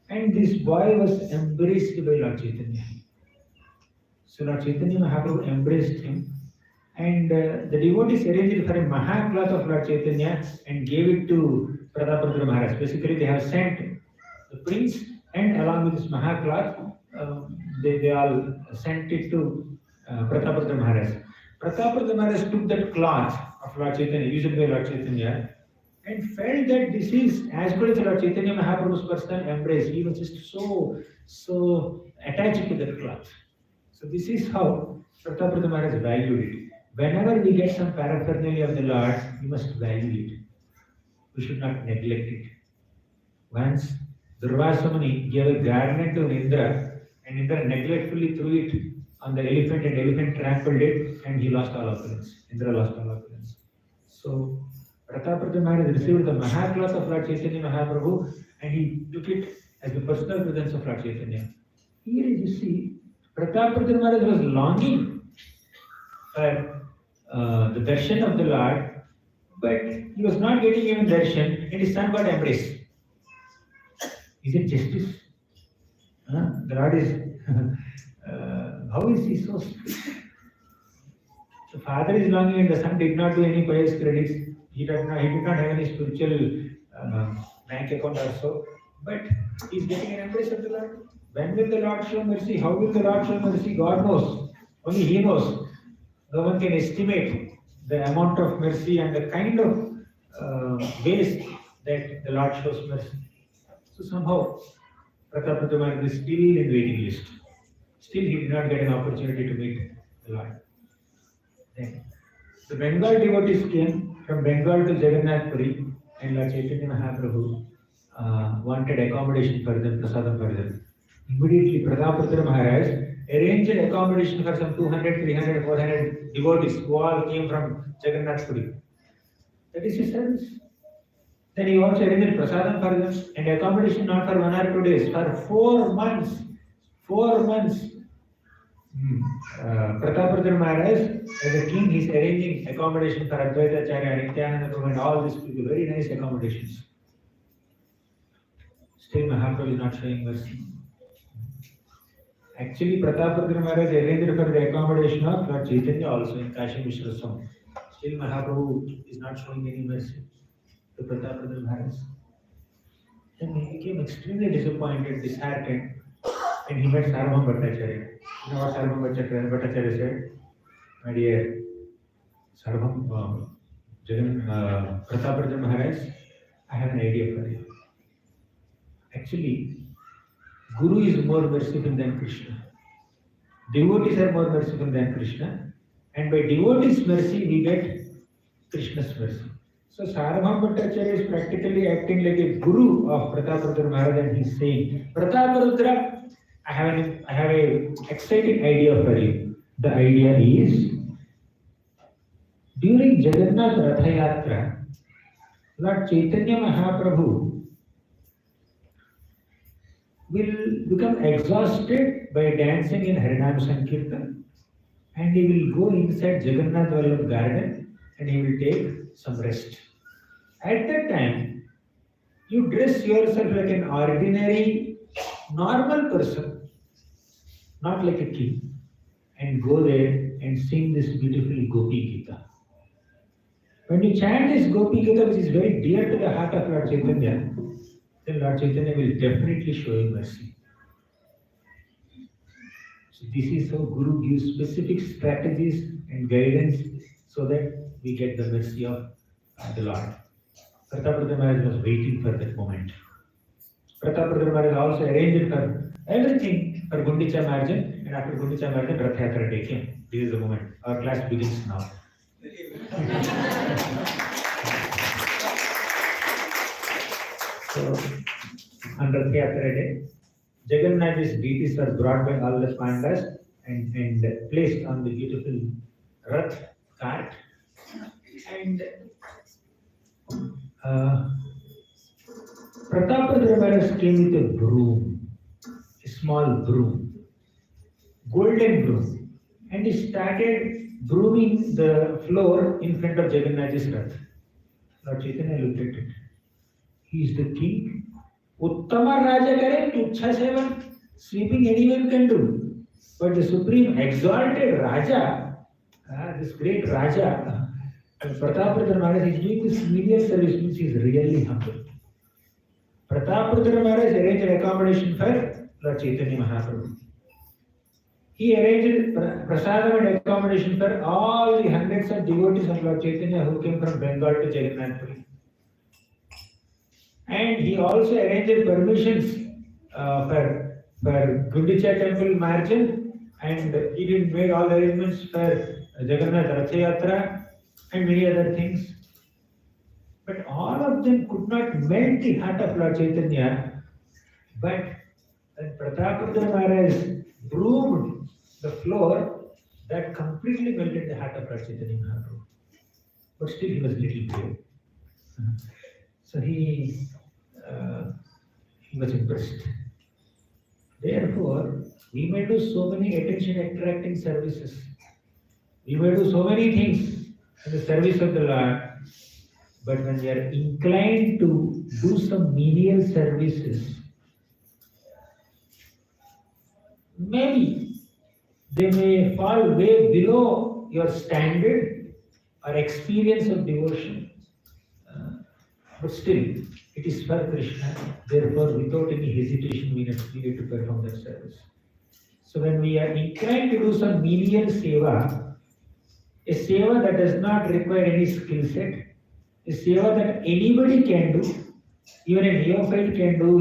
And this boy was embraced by Lord Chaitanya. So Lord Chaitanya Mahaprabhu embraced him. And the devotees arranged for a Mahacloth of Lord Chaitanya and gave it to Pratapardha Maharaj. Basically, they have sent the prince, and along with this Mahacloth, they all sent it to Pratapardha Maharaj. Pratapardha Maharaj took that cloth of Lord Chaitanya, used by Lord Chaitanya, and felt that this is as good as Lord Chaitanya Mahaprabhu's personal embrace. He was just so attached to that cloth. So this is how Prataprata Maharaj valued it. Whenever we get some paraphernalia of the Lord, we must value it. We should not neglect it. Once Durvasa Muni gave a garland to Indra, and Indra neglectfully threw it on the elephant, and elephant trampled it, and he lost all opulence. Indra lost all opulence. So Prataprata Maharaj received the Mahacloth of Lord Chaitanya Mahaprabhu, and he took it as the personal presence of Lord Chaitanya. Here you see, Prataprata Maharaj was longing for the darshan of the Lord, but he was not getting even darshan, and his son got embraced. Is it justice? The Lord is, how is he so strict? The father is longing and the son did not do any pious credits. He did not have any spiritual bank account or so, but he is getting an embrace of the Lord. When will the Lord show mercy? How will the Lord show mercy? God knows. Only He knows. No one can estimate the amount of mercy and the kind of ways that the Lord shows mercy. So somehow, Prataprata Maharaj is still in waiting list. Still, he did not get an opportunity to meet the Lord. Then, the Bengal devotees came from Bengal to Jagannath Puri, and Lord Chaitanya Mahaprabhu wanted accommodation for them, prasadam for them. Immediately, Prataprata Maharaj arranged accommodation for some 200, 300, 400 devotees who all came from Jagannath Puri. That is his service. Then he also arranged prasadam for them and accommodation not for 1 or 2 days, for 4 months. 4 months. Prataprata Maharaj, as a king, he is arranging accommodation for Advaita Acharya, Nityananda Prabhu, and all these people, very nice accommodations. Still, Mahaprabhu is not showing mercy. Actually, Prataprata Maharaj arranged for the accommodation of Lord Chaitanya also in Kashi Mishra song. Still, Mahaprabhu is not showing any mercy to Prataprata Maharaj. Then he became extremely disappointed, disheartened, and he met Sarvabhauma Bhattacharya. You know what Sarvabhauma Bhattacharya said? My dear Sarvabhauma, Prataprata Maharaj, I have an idea for you. Actually, Guru is more merciful than Krishna. Devotees are more merciful than Krishna. And by devotees' mercy, we get Krishna's mercy. So Sarvabhauma Bhattacharya is practically acting like a guru of Prataprata Maharaj, and he is saying, Prataprata, I have a exciting idea for you. The idea is, during Jagannath Ratha Yatra, Lord Chaitanya Mahaprabhu will become exhausted by dancing in Harinam Sankirtan, and he will go inside Jagannath Vallabh garden and he will take some rest. At that time, you dress yourself like an ordinary, normal person, not like a king, and go there and sing this beautiful Gopi Gita. When you chant this Gopi Gita, which is very dear to the heart of Lord Chaitanya, then Lord Chaitanya will definitely show you mercy. So this is how Guru gives specific strategies and guidance so that we get the mercy of the Lord. Prataprata Maharaj was waiting for that moment. Prataprata Maharaj also arranged for everything for Gundicha Marjan, and after Gundicha Marjan, Rath Yatra Day came. This is the moment. Our class begins now. So, on Rath Yatra Day, Jagannath's deities were brought by all the Pandas and placed on the beautiful Rath cart. And Prataprata Maharaj came with a broom, a small broom, golden broom, and he started brooming the floor in front of Jagannath's Rath. Lord Chaitanya looked at it. He is the king. Uttama Raja kare, Tuchha Sevan, sweeping anyone can do. But the supreme exalted Raja, this great Raja, Prataprata Maharaj is doing this medial service, which is really humble. Prataprata Maharaj arranged accommodation for Lord Chaitanya Mahaprabhu. He arranged prasadam and accommodation for all the hundreds of devotees of Lord Chaitanya who came from Bengal to Jagannath Puri. And he also arranged permissions for Gundicha temple margin and he didn't make all the arrangements for Jagannath Ratha Yatra and many other things. But all of them could not melt the heart of Lord Chaitanya. But when Prataparudra Maharaj broomed the floor, that completely melted the heart of Lord Chaitanya Mahaprabhu. But still he was little brave. So he was impressed. Therefore, we may do so many attention-attracting services. We may do so many things in the service of the Lord, but when we are inclined to do some menial services, maybe they may fall way below your standard or experience of devotion. But still, it is for Krishna. Therefore, without any hesitation, we need to perform that service. So when we are inclined to do some menial seva, a seva that does not require any skill set, a seva that anybody can do, even a neophyte can do,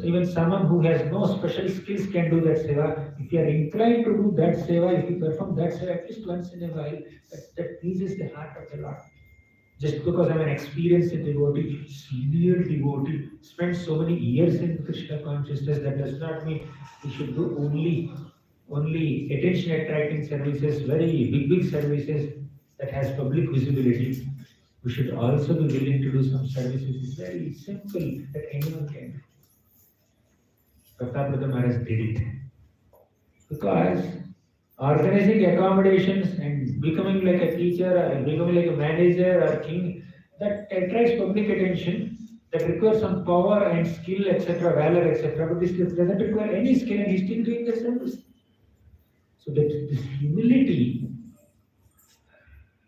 even someone who has no special skills can do that seva. If you are inclined to do that seva, if you perform that seva at least once in a while, that pleases the heart of the Lord. Just because I'm an experienced devotee, senior devotee, spent so many years in Krishna consciousness, that does not mean we should do only attention-attracting services, very big services that has public visibility. We should also be willing to do some services. It's very simple that anyone can do. Prataparudra Maharaj did it. Because organizing accommodations and becoming like a teacher or becoming like a manager or king, that attracts public attention, that requires some power and skill, etc., valor, etc. But this doesn't require any skill and he's still doing the service. So that this humility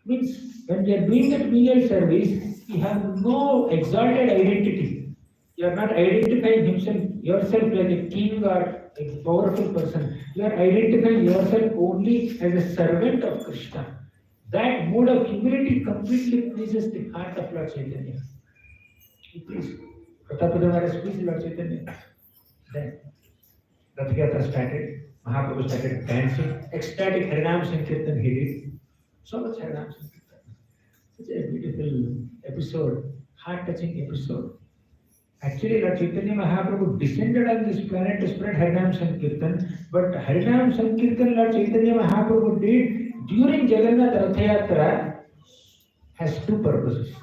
means when we are doing that menial service, we have no exalted identity. You are not identifying yourself like a king or a powerful person. You are identifying yourself only as a servant of Krishna. That mode of humility completely pleases the heart of Lord Chaitanya. Please, Prataparudra Maharaj, please Lord Chaitanya. Then Rath Yatra started. Mahaprabhu started dancing. Ecstatic Harinam Sankirtan he did. So much Harinam Sankirtan. Such a beautiful episode, heart-touching episode. Actually, Lord Chaitanya Mahaprabhu descended on this planet to spread Harinam Sankirtan, but Harinam Sankirtan Lord Chaitanya Mahaprabhu did during Jagannath Ratha Yatra has two purposes,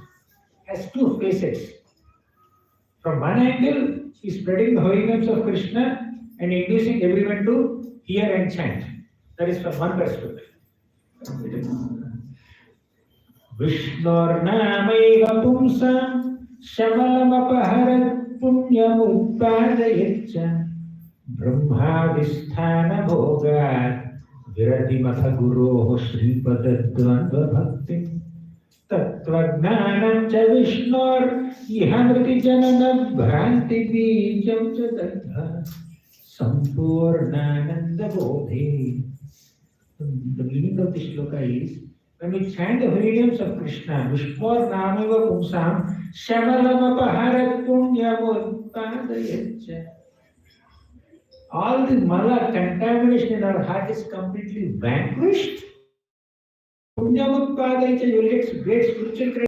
has two facets. From one angle, he is spreading the holy names of Krishna and inducing everyone to hear and chant. That is from one perspective. Vishnurnamaiva pumsam Shavalamapahara punyamutpadayaccha Brahmadisthana bhogat Viratimatha guroho Shripadadvandva bhakti Tattvajnanam cha Vishnor Ihamriti janana bhranti bijam cha dadha Sampurnananda bodhe. The meaning of this shloka is, when we chant the holy names of Krishna, Vishwar Namaiva Pumsam, Shamalamapahara Punyamutpadayaccha. All the mala contamination in our heart is completely vanquished. Punyamutpadayaccha, you will get great spiritual credit.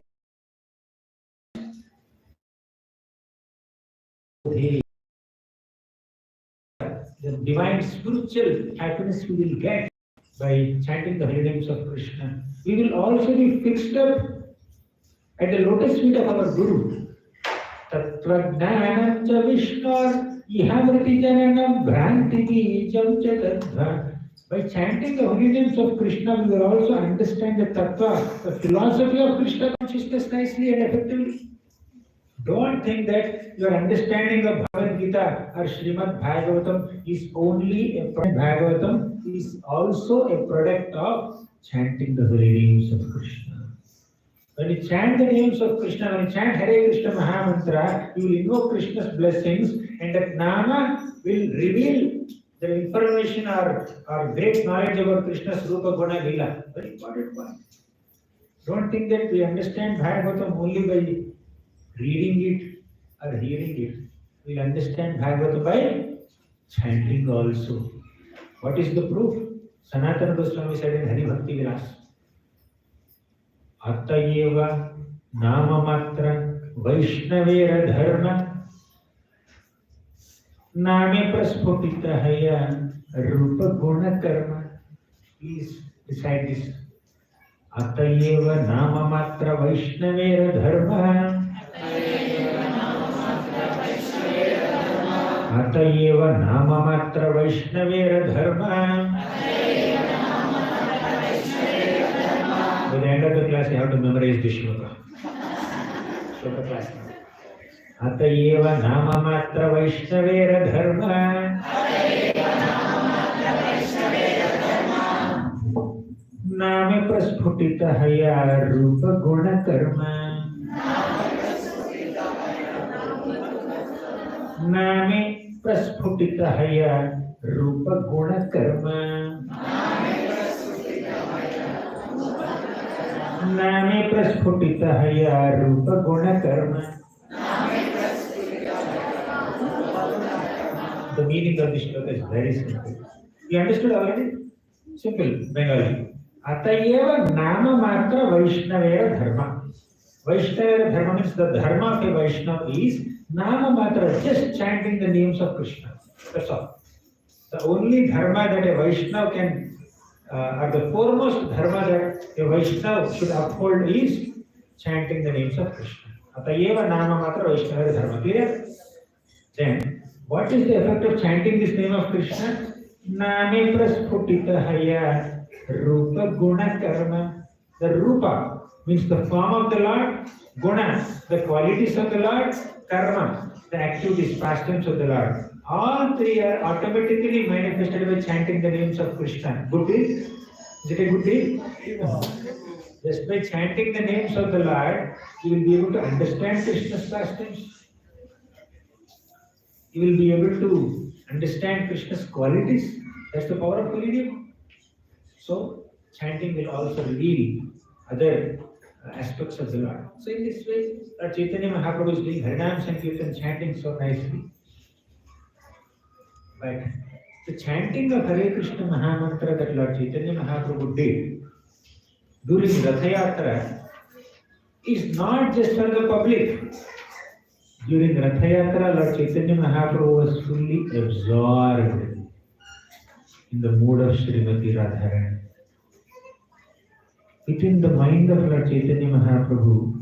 The divine spiritual happiness we will get by chanting the holy names of Krishna. We will also be fixed up at the lotus feet of our Guru. Tattvajnanam cha Vishnor ihamriti jananam bhranti bijam cha dadha. By chanting the holy names of Krishna, we will also understand the tattva, the philosophy of Krishna consciousness nicely and effectively. Don't think that your understanding of Bhagavad Gita or Srimad Bhagavatam is only a product. Bhagavatam is also a product of chanting the holy names of Krishna. When you chant the names of Krishna, when you chant Hare Krishna Mahamantra, you will invoke Krishna's blessings and that Nama will reveal the information or great knowledge about Krishna's Rupa Guna Lila. Very important point. Don't think that we understand Bhagavatam only by reading it or hearing it. We understand Bhagavatam by chanting also. What is the proof? Sanatana Goswami said in Hari Bhakti Vilas, Attayeva Namamatra Vaishnavera Dharma Name Prasputita Haya Rupa Guna Karma. Please decide this. Attayeva Namamatra Vaishnavera Dharma Attayeva Namamatra Vaishnavera Dharma. By the end of the class, you have to memorize this shloka. Shloka class. Attayeva Namamatra Vaishnavera Dharma. Name Prasputita Haya Rupa Guna Karma. Name Prasputita Haya Rupa Guna Karma. Name Prasputita Haya Rupa Guna Karma. The meaning of this shloka is very simple. You understood already? Simple, Bengali. Atayeva Nama Matra Vaishnavera Dharma. Vaishnavera Dharma means the dharma of a Vaishnava is Nama Matra, just chanting the names of Krishna. That's all. The only dharma that a Vaishnava can, or the foremost dharma that a Vaishnava should uphold is chanting the names of Krishna. Atayeva Nama Matra Vaishnavera Dharma. Clear? Then, what is the effect of chanting this name of Krishna? Name Prasputita Haya Rupa Guna Karma. The Rupa means the form of the Lord, Guna, the qualities of the Lord, Karma, the activities, pastimes of the Lord. All three are automatically manifested by chanting the names of Krishna. Good deed? Is it a good deed? Just by chanting the names of the Lord, you will be able to understand Krishna's pastimes. You will be able to understand Krishna's qualities. That's the power of holy name. So, chanting will also reveal other aspects of the Lord. So, in this way, Lord Chaitanya Mahaprabhu is doing Harinam Sankirtan, chanting so nicely. But the chanting of Hare Krishna Mahamantra that Lord Chaitanya Mahaprabhu did during Ratha Yatra is not just for the public. During Ratha Yatra, Lord Chaitanya Mahaprabhu was fully absorbed in the mood of Srimati Radharani. Within the mind of Lord Chaitanya Mahaprabhu,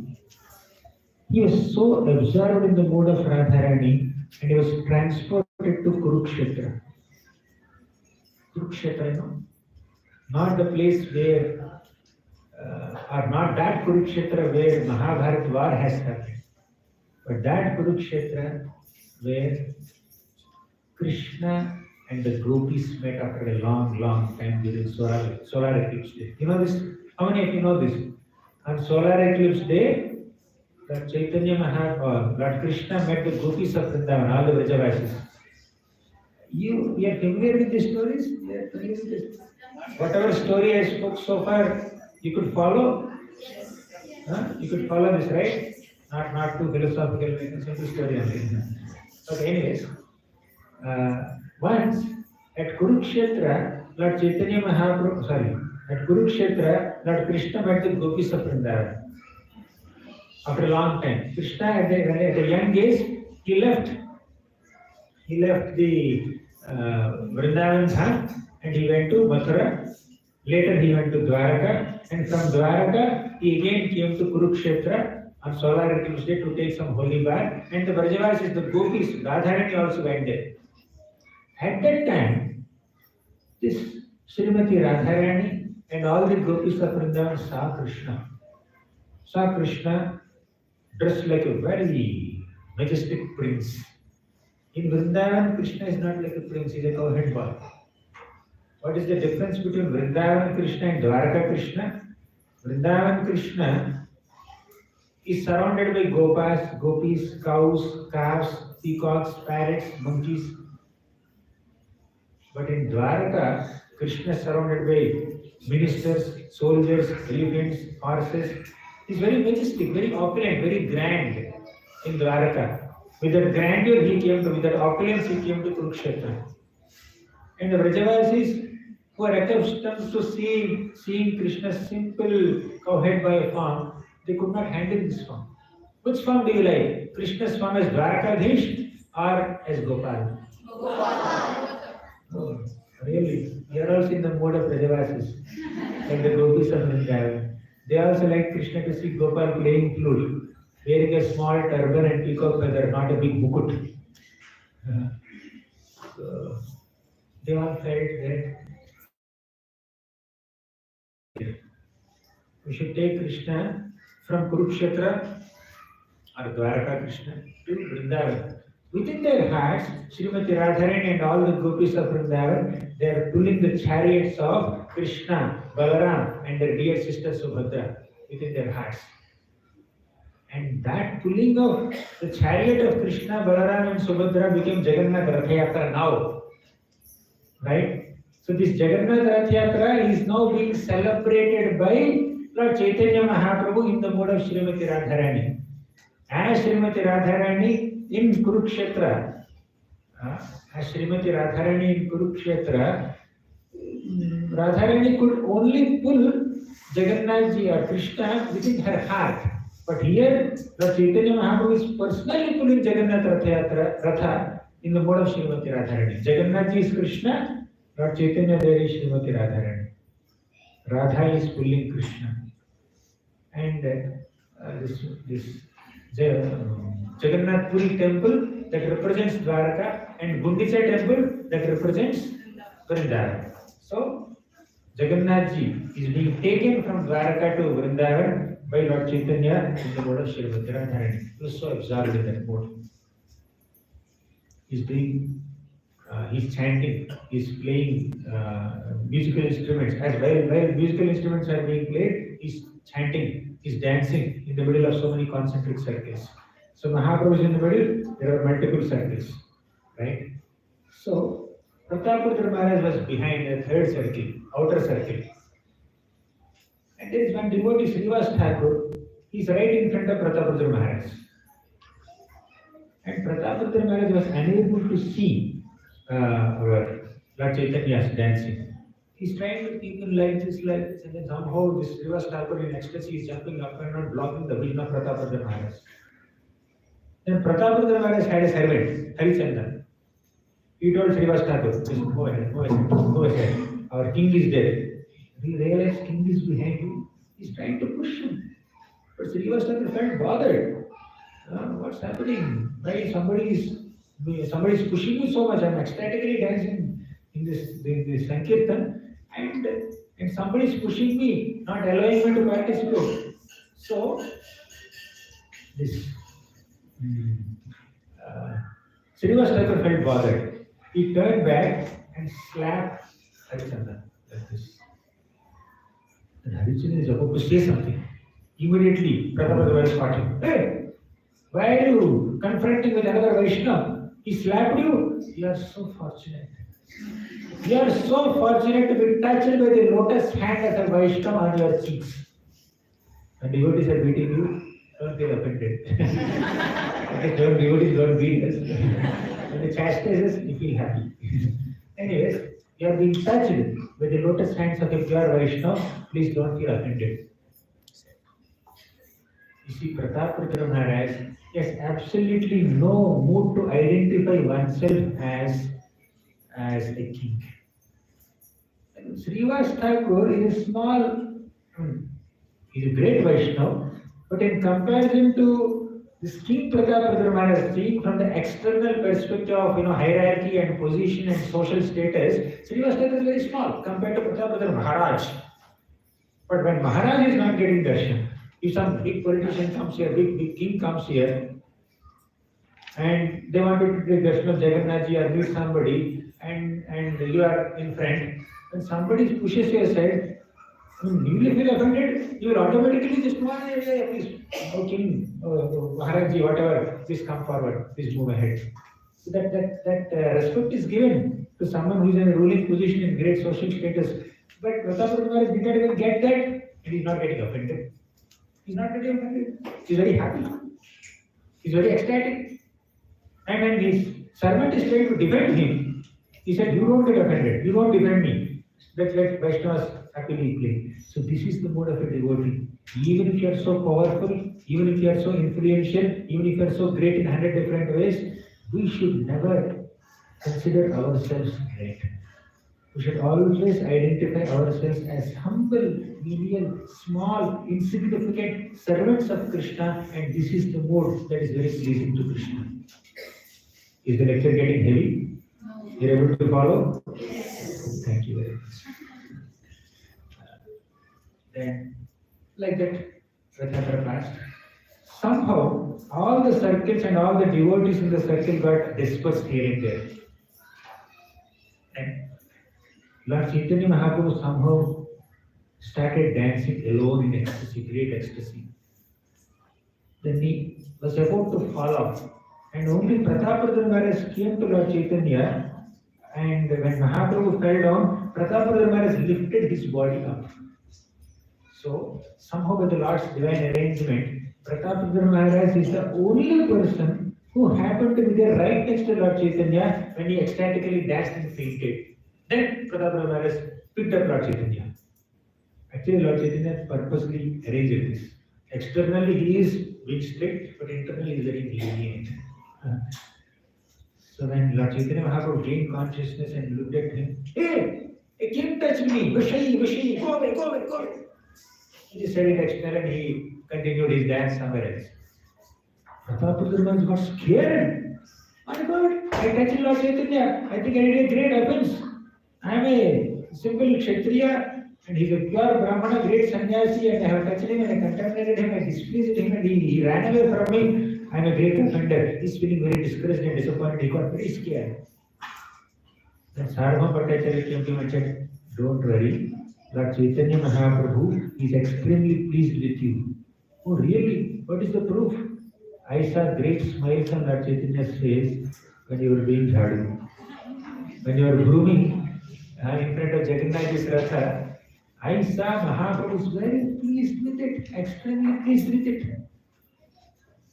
he was so absorbed in the mood of Radharani and he was transported to Kurukshetra. Kurukshetra, you know, not the place where, or not that Kurukshetra where Mahabharata war has happened, but that Kurukshetra where Krishna and the gopis met after a long, long time during solar eclipse day. You know this? How many of you know this? On solar eclipse day, Lord Chaitanya Mahaprabhu, Lord Krishna met the gopis of Vrindavan, all the Vrajavasis. You are familiar with these stories? You are familiar with this? Whatever story I spoke so far, you could follow? Huh? You could follow this, right? Not too philosophical, simple story only. Okay, anyways. Once at Kurukshetra, Lord Chaitanya Mahaprabhu, at Kurukshetra, Lord Krishna met the gopis of Vrindavan. After a long time, Krishna at a young age, he left the Vrindavan Dham and he went to Mathura. Later he went to Dwaraka, and from Dwaraka he again came to Kurukshetra on solar eclipse day to take some holy bath. And the Vrajavasis, the gopis, Radharani also went there. At that time, this Srimati Radharani and all the gopis of Vrindavan saw Krishna dressed like a very majestic prince. In Vrindavan, Krishna is not like a prince, he is a cowherd boy. What is the difference between Vrindavan Krishna and Dwaraka Krishna? Vrindavan Krishna is surrounded by gopis, cows, calves, peacocks, parrots, monkeys. But in Dwaraka, Krishna is surrounded by ministers, soldiers, elephants, horses. He is very majestic, very opulent, very grand in Dwaraka. With that grandeur he came to, with that opulence he came to Kurukshetra. And the Vrajavasis who are accustomed to seeing Krishna's simple cowhead by a form, they could not handle this form. Which form do you like? Krishna's form as Dwarakadhish or as Gopal? Oh, really? You are also in the mode of Vrajavasis, like the Gopis of Vrindavan. They also like Krishna to see Gopal playing flute, wearing a small turban and peacock feather, not a big mukut. So they all felt that we should take Krishna from Kurukshetra or Dwaraka Krishna to Vrindavan. Within their hearts, Srimati Radharani and all the gopis of Vrindavan, they are pulling the chariots of Krishna, Balaram and their dear sister Subhadra within their hearts. And that pulling of the chariot of Krishna, Balaram and Subhadra became Jagannath Rath Yatra now. Right? So this Jagannath Rath Yatra is now being celebrated by Lord Chaitanya Mahaprabhu in the mode of Srimati Radharani. As Srimati Radharani in Kurukshetra, Radharani could only pull Jagannathji or Krishna within her heart. But here, Lord Chaitanya Mahaprabhu is personally pulling Jagannath Ratha in the mode of Srimati Radharani. Jagannathji is Krishna, Lord Chaitanya there is Srimati Radharani. Radha is pulling Krishna. And this Jagannath Puri temple that represents Dwaraka and Gundicha temple that represents Vrindavan. So, Jagannathji is being taken from Dwaraka to Vrindavan by Lord Chaitanya in the mode of Srimati Radharani. He was so absorbed in that mode. He's chanting, he's playing musical instruments. As while musical instruments are being played, he's chanting, he's dancing in the middle of so many concentric circles. So Mahaprabhu is in the middle, there are multiple circles, right? So Prataparudra Maharaj was behind a third circle, outer circle. And there is one devotee, Srivas Thakur, he's right in front of Prataparudra Maharaj. And Prataparudra Maharaj was unable to see Lord Chaitanya's dancing. He's trying to keep him like this, and then somehow this Srivas Thakur in ecstasy is jumping up and down, blocking the vision of Prataparudra Maharaj. Then Prataparudra Maharaj had a servant, Harichandra. He told Srivas Thakur, go ahead, our king is there. He realized king is behind him, he's trying to push him. But Srivas Thakur felt bothered. What's happening? Why somebody is pushing me so much? I'm ecstatically dancing in this Sankirtan. And somebody is pushing me, not allowing me to participate. So, this Srivas Thakur felt bothered. He turned back and slapped Harichandra like this. And Harichandra is about to say something. Immediately, Prataparudra was caught him. Hey, why are you confronting with another Vaishnava? He slapped you. You are so fortunate. You are so fortunate to be touched by the lotus hand of a Vaishnava on your cheeks. When devotees are beating you, don't get offended. Devotees don't beat us. When they chastise us, we feel happy. Anyways, you are being touched by the lotus hands of a pure Vaishnava, please don't feel offended. You see, Prataparudra Maharaj has absolutely no mood to identify oneself as a king. And Srivas Thakur is he's a great Vaishnava, but in comparison to this King Prataparudra Maharaj, seeing from the external perspective of hierarchy and position and social status, Srivas Thakur is very small compared to Prataparudra Maharaj. But when Maharaj is not getting darshan, if some big politician comes here, big king comes here, and they want to take darshan of Jagannathji or meet somebody, and you are in front, when somebody pushes you aside, you will feel offended, you will automatically just want, please, King, Maharajji, whatever, please come forward, please move ahead. So that respect is given to someone who is in a ruling position in great social status. But Prataparudra Maharaj did not even get that, and he is not getting offended. He is not getting offended. He is very happy. He is very ecstatic. And when his servant is trying to defend him, He said, you don't get offended, you don't defend me. Let Vaishnavas happily play. So this is the mode of a devotee. Even if you are so powerful, even if you are so influential, even if you are so great in 100 different ways, we should never consider ourselves great. We should always identify ourselves as humble, menial, small, insignificant servants of Krishna, and this is the mode that is very pleasing to Krishna. Is the lecture getting heavy? You're able to follow? Yes. Thank you very much. Then, like that, Ratnatra passed. Somehow, all the circles and all the devotees in the circle got dispersed here and there. And Lord Chaitanya Mahaprabhu somehow started dancing alone in ecstasy, great ecstasy. Then he was about to fall off. And only Pratapadra Maharaj came to Lord Chaitanya, and when Mahaprabhu fell down, Pratapadra Maharaj lifted his body up. So, somehow by the Lord's divine arrangement, Pratapadra Maharaj is the only person who happened to be there right next to Lord Chaitanya when he ecstatically danced and fainted. Then Pratapadra Maharaj picked up Lord Chaitanya. Actually, Lord Chaitanya purposely arranged this. Externally, he is being strict, but internally, he is very lenient. So when Lord Chaitanya Mahaprabhu gained consciousness and looked at him, hey, can't touch me, Vashai, go away, go away, go away. He just said it external and he continued his dance somewhere else. Pratapadra Maharaj got scared. My God, I touched Lord Chaitanya. I think I did a great offense. I am a simple Kshatriya and he is a pure Brahmana, great sannyasi, and I have touched him and I contaminated him, I displeased him and he ran away from me. I am a great offender. He is feeling very discouraged and disappointed. He got very scared. Then Sarvabhauma Bhattacharya came to him and said, don't worry, Lord Chaitanya Mahaprabhu is extremely pleased with you. Oh really? What is the proof? I saw great smiles on Lord Chaitanya's face when you were doing jhadu. When you were grooming in front of Jagannath's Ratha, I saw Mahaprabhu was very pleased with it, extremely pleased with it.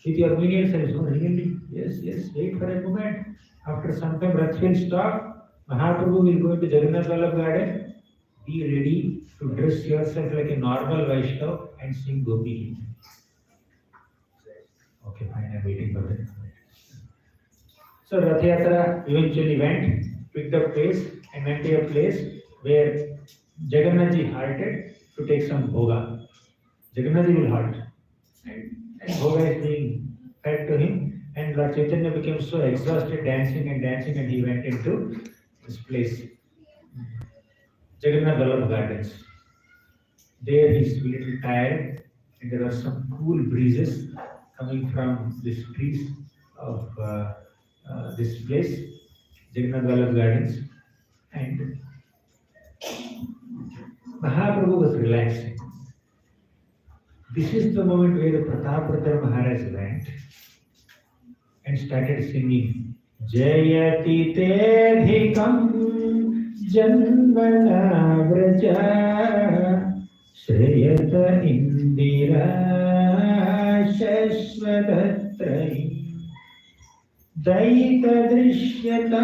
With your menial selves, oh really? Yes, wait for a moment. After some time, Rath will stop. Mahaprabhu will go into Jagannath Vallabh garden. Be ready to dress yourself like a normal Vaishnava and sing Gopi. Okay, fine, I'm waiting for that. So Rath Yatra eventually went, picked up pace, and went to a place where Jagannathji halted to take some bhoga. Jagannathji will halt. And bhoga is being fed to him, and Lord Chaitanya became so exhausted dancing, and he went into this place, Jagannath Vallabh Gardens. There he is a little tired, and there are some cool breezes coming from these trees of this place, Jagannath Vallabh Gardens, and Mahaprabhu was relaxing. This is the moment where the Pratapadra Maharaj went and started singing Jayati Tedhikam Janmana Vraja Shreyata Indira Shashvatratrai Daita Drishyata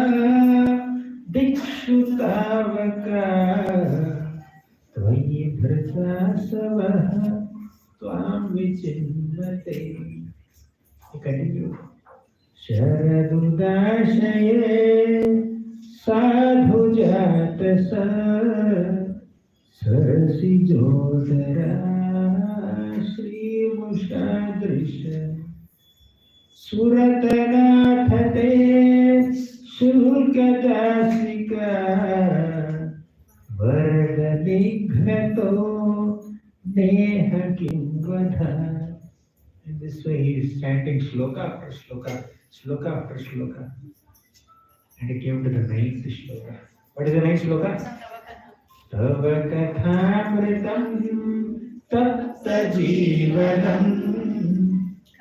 Dikshutavaka Tvayi Bhrata Tvam Vichinnate. He continued. Sharadudashaye sadhu jatasa sarasi jodara shri mushadrisha suratanathate shulkadasika vardanighnato neha kimvadha. In this way he is chanting shloka after shloka, shloka after shloka. And he came to the ninth shloka. What is the ninth shloka? Tava kathamritam tatta jivanam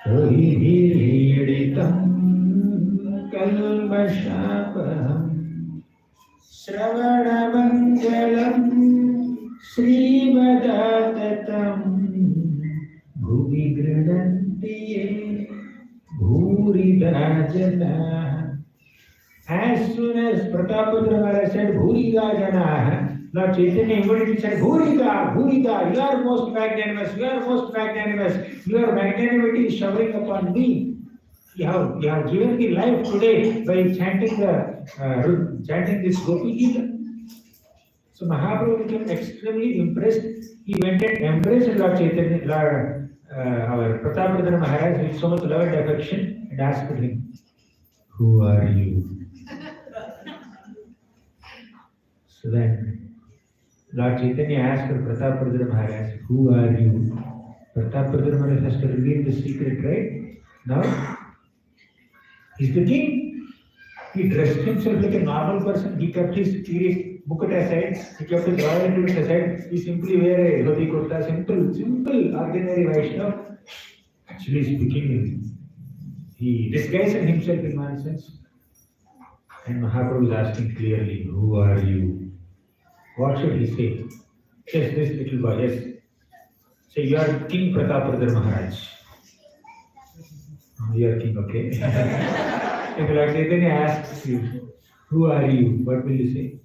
hiriditam kalmashapam Shravana mangalam Srimadatam Bhuvi granantiye Bhurida jana. As soon as Pratapadra Maharaj said, Bhuriga Janaha, Lord Chaitanya immediately said, Bhuriga, Bhuriga, you are most magnanimous, you are most magnanimous, your magnanimity is showering upon me. You have given me life today by chanting this Gopi Gita. So Mahaprabhu became extremely impressed. He went and embraced Lord Chaitanya, our Pratapadra Maharaj with so much love and affection and asked him, who are you? So then Lord Chaitanya asked Pratapadra Maharaj, who are you? Pratapadra Maharaj has to reveal the secret, right? Now, he's the king. He dressed himself like a normal person. He kept his mukut aside. He kept his royal clothes aside. He simply wear a dhoti kurta. Simple, ordinary Vaishnava. Actually speaking, he disguised himself in one sense. And Mahaprabhu is asking clearly, who are you? What should he say? Yes, this little boy, yes. Say, you are King Pratapadra Maharaj. Oh, you are king, okay. If Lord Chaitanya asks you, who are you? What will you say?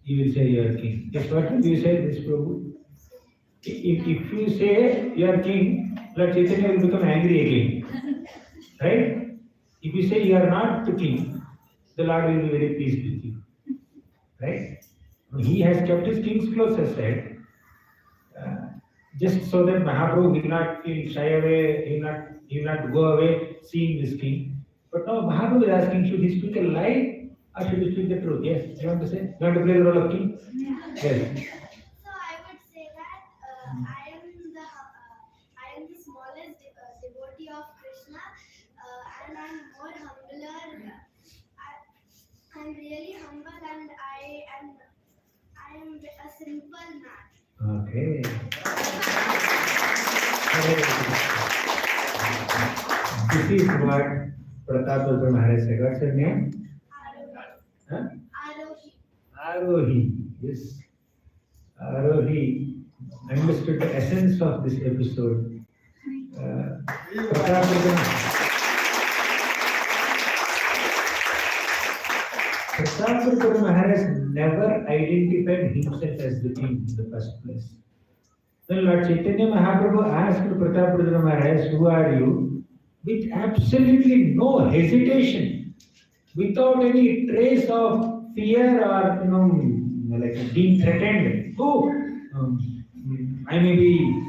You will say you are king. Yes, what will you say, this Prabhu? If you say you are king, Lord Chaitanya will become angry again. Right? If you say you are not the king, the Lord will be very pleased with you. Right? He has kept his king's clothes aside. Just so that Mahaprabhu will not feel shy away, he will not go away seeing this king. But now Mahaprabhu is asking, should he speak a lie or should he speak the truth? Yes, you want to say? You want to play the role of king? Yes. So I would say that I am the smallest devotee of Krishna, and I'm more humbler. I'm really humble, and I am a simple man. Okay. This is what Pratapadra Maharaj said. What's her name? Huh? Arohi. Yes. Arohi understood the essence of this episode. Pratapadra Maharaj never identified himself as the king in the first place. When Lord Chaitanya Mahaprabhu asked Pratapadra Maharaj, who are you? With absolutely no hesitation, without any trace of fear or like being threatened. Oh, I may be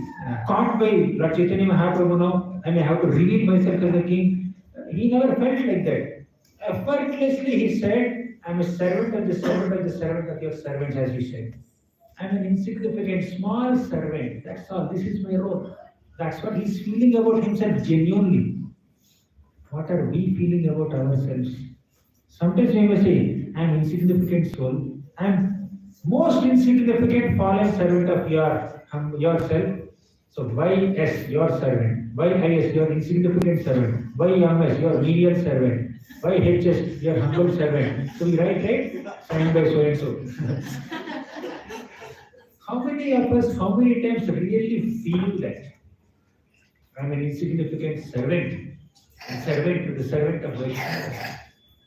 caught by Lord Chaitanya Mahaprabhu now. I may have to reveal myself as a king. He never felt like that. Effortlessly he said, I'm a servant of the servant of the servant of your servants, as you said. I'm an insignificant, small servant. That's all. This is my role. That's what he's feeling about himself genuinely. What are we feeling about ourselves? Sometimes we may say, I'm insignificant soul. I'm most insignificant fallen servant of yourself. So why S, your servant? Why IS, your insignificant servant? Why MS, your medial servant? Why HS, your humble servant? So we write, right? Signed by so and so. How many of us, how many times really feel that? I'm an insignificant servant. A servant to the servant of Vaishnava.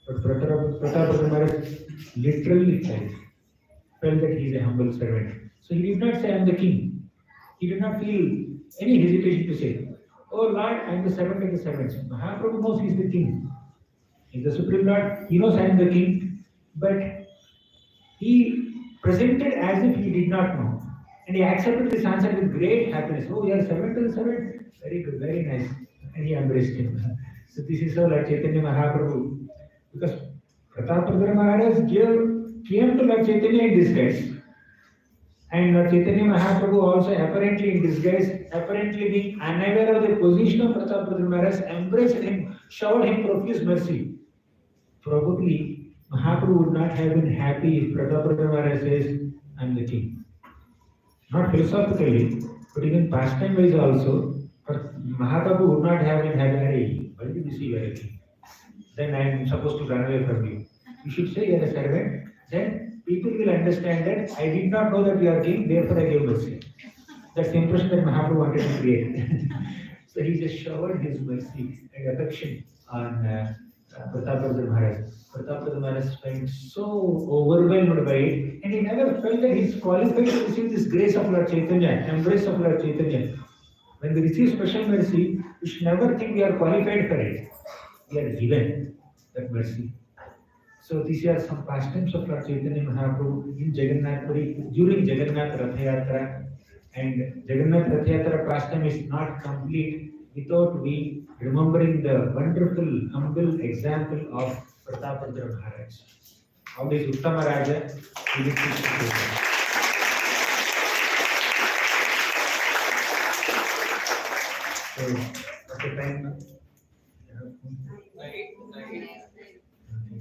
But Pratapadra Maharaj literally felt that he is a humble servant. So he did not say, I am the king. He did not feel any hesitation to say, oh Lord, I am the servant of the servants. Mahaprabhu knows he is the king. He is the Supreme Lord. He knows I am the king. But he presented as if he did not know. And he accepted this answer with great happiness. Oh, you are a servant to the servant? Very good, very nice. And he embraced him. So this is how Lord Chaitanya Mahaprabhu, because Pratapadra Maharaj came to Lord Chaitanya in disguise. And Lord Chaitanya Mahaprabhu also apparently in disguise, apparently being unaware of the position of Pratapadra Maharaj, embraced him, showered him profuse mercy. Probably Mahaprabhu would not have been happy if Pratapadra Maharaj says, I am the king. Not philosophically, but even pastime wise also, Mahaprabhu would not have been happy. Why did you see you are a king? Then I am supposed to run away from you. You should say you are a servant. Then people will understand that I did not know that you are king, therefore I gave mercy. That's the impression that Mahaprabhu wanted to create. So he just showered his mercy and affection on Pratapadra Maharaj. Pratapadra Maharaj felt so overwhelmed by it, and he never felt that he's qualified to receive this grace of Lord Chaitanya, embrace of Lord Chaitanya. When we receive special mercy, we should never think we are qualified for it. We are given that mercy. So these are some pastimes of Lord Chaitanya Mahaprabhu in Jagannath Puri during Jagannath Rath Yatra. And Jagannath Rath Yatra pastime is not complete without we remembering the wonderful, humble example of Pratapadra Maharaj. How is Uttama Raja? He is so, at the time,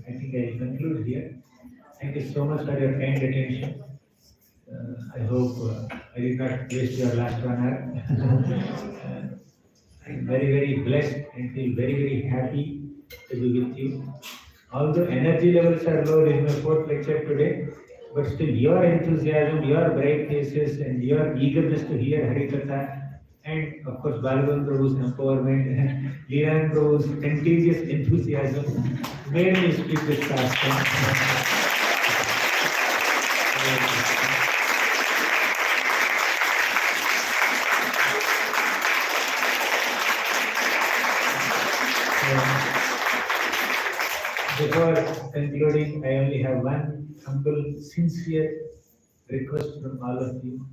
I think I conclude here. Thank you so much for your kind attention. I hope I did not waste your last 1 hour. I'm very, very blessed and feel very, very happy to be with you. Although energy levels are low, this is my 4th lecture today, but still your enthusiasm, your bright faces, and your eagerness to hear Harikatha, and of course Balgam Prabhu's empowerment, Leelan Prabhu's contagious enthusiasm made me speak this fast. Before concluding, I only have one humble, sincere request from all of you.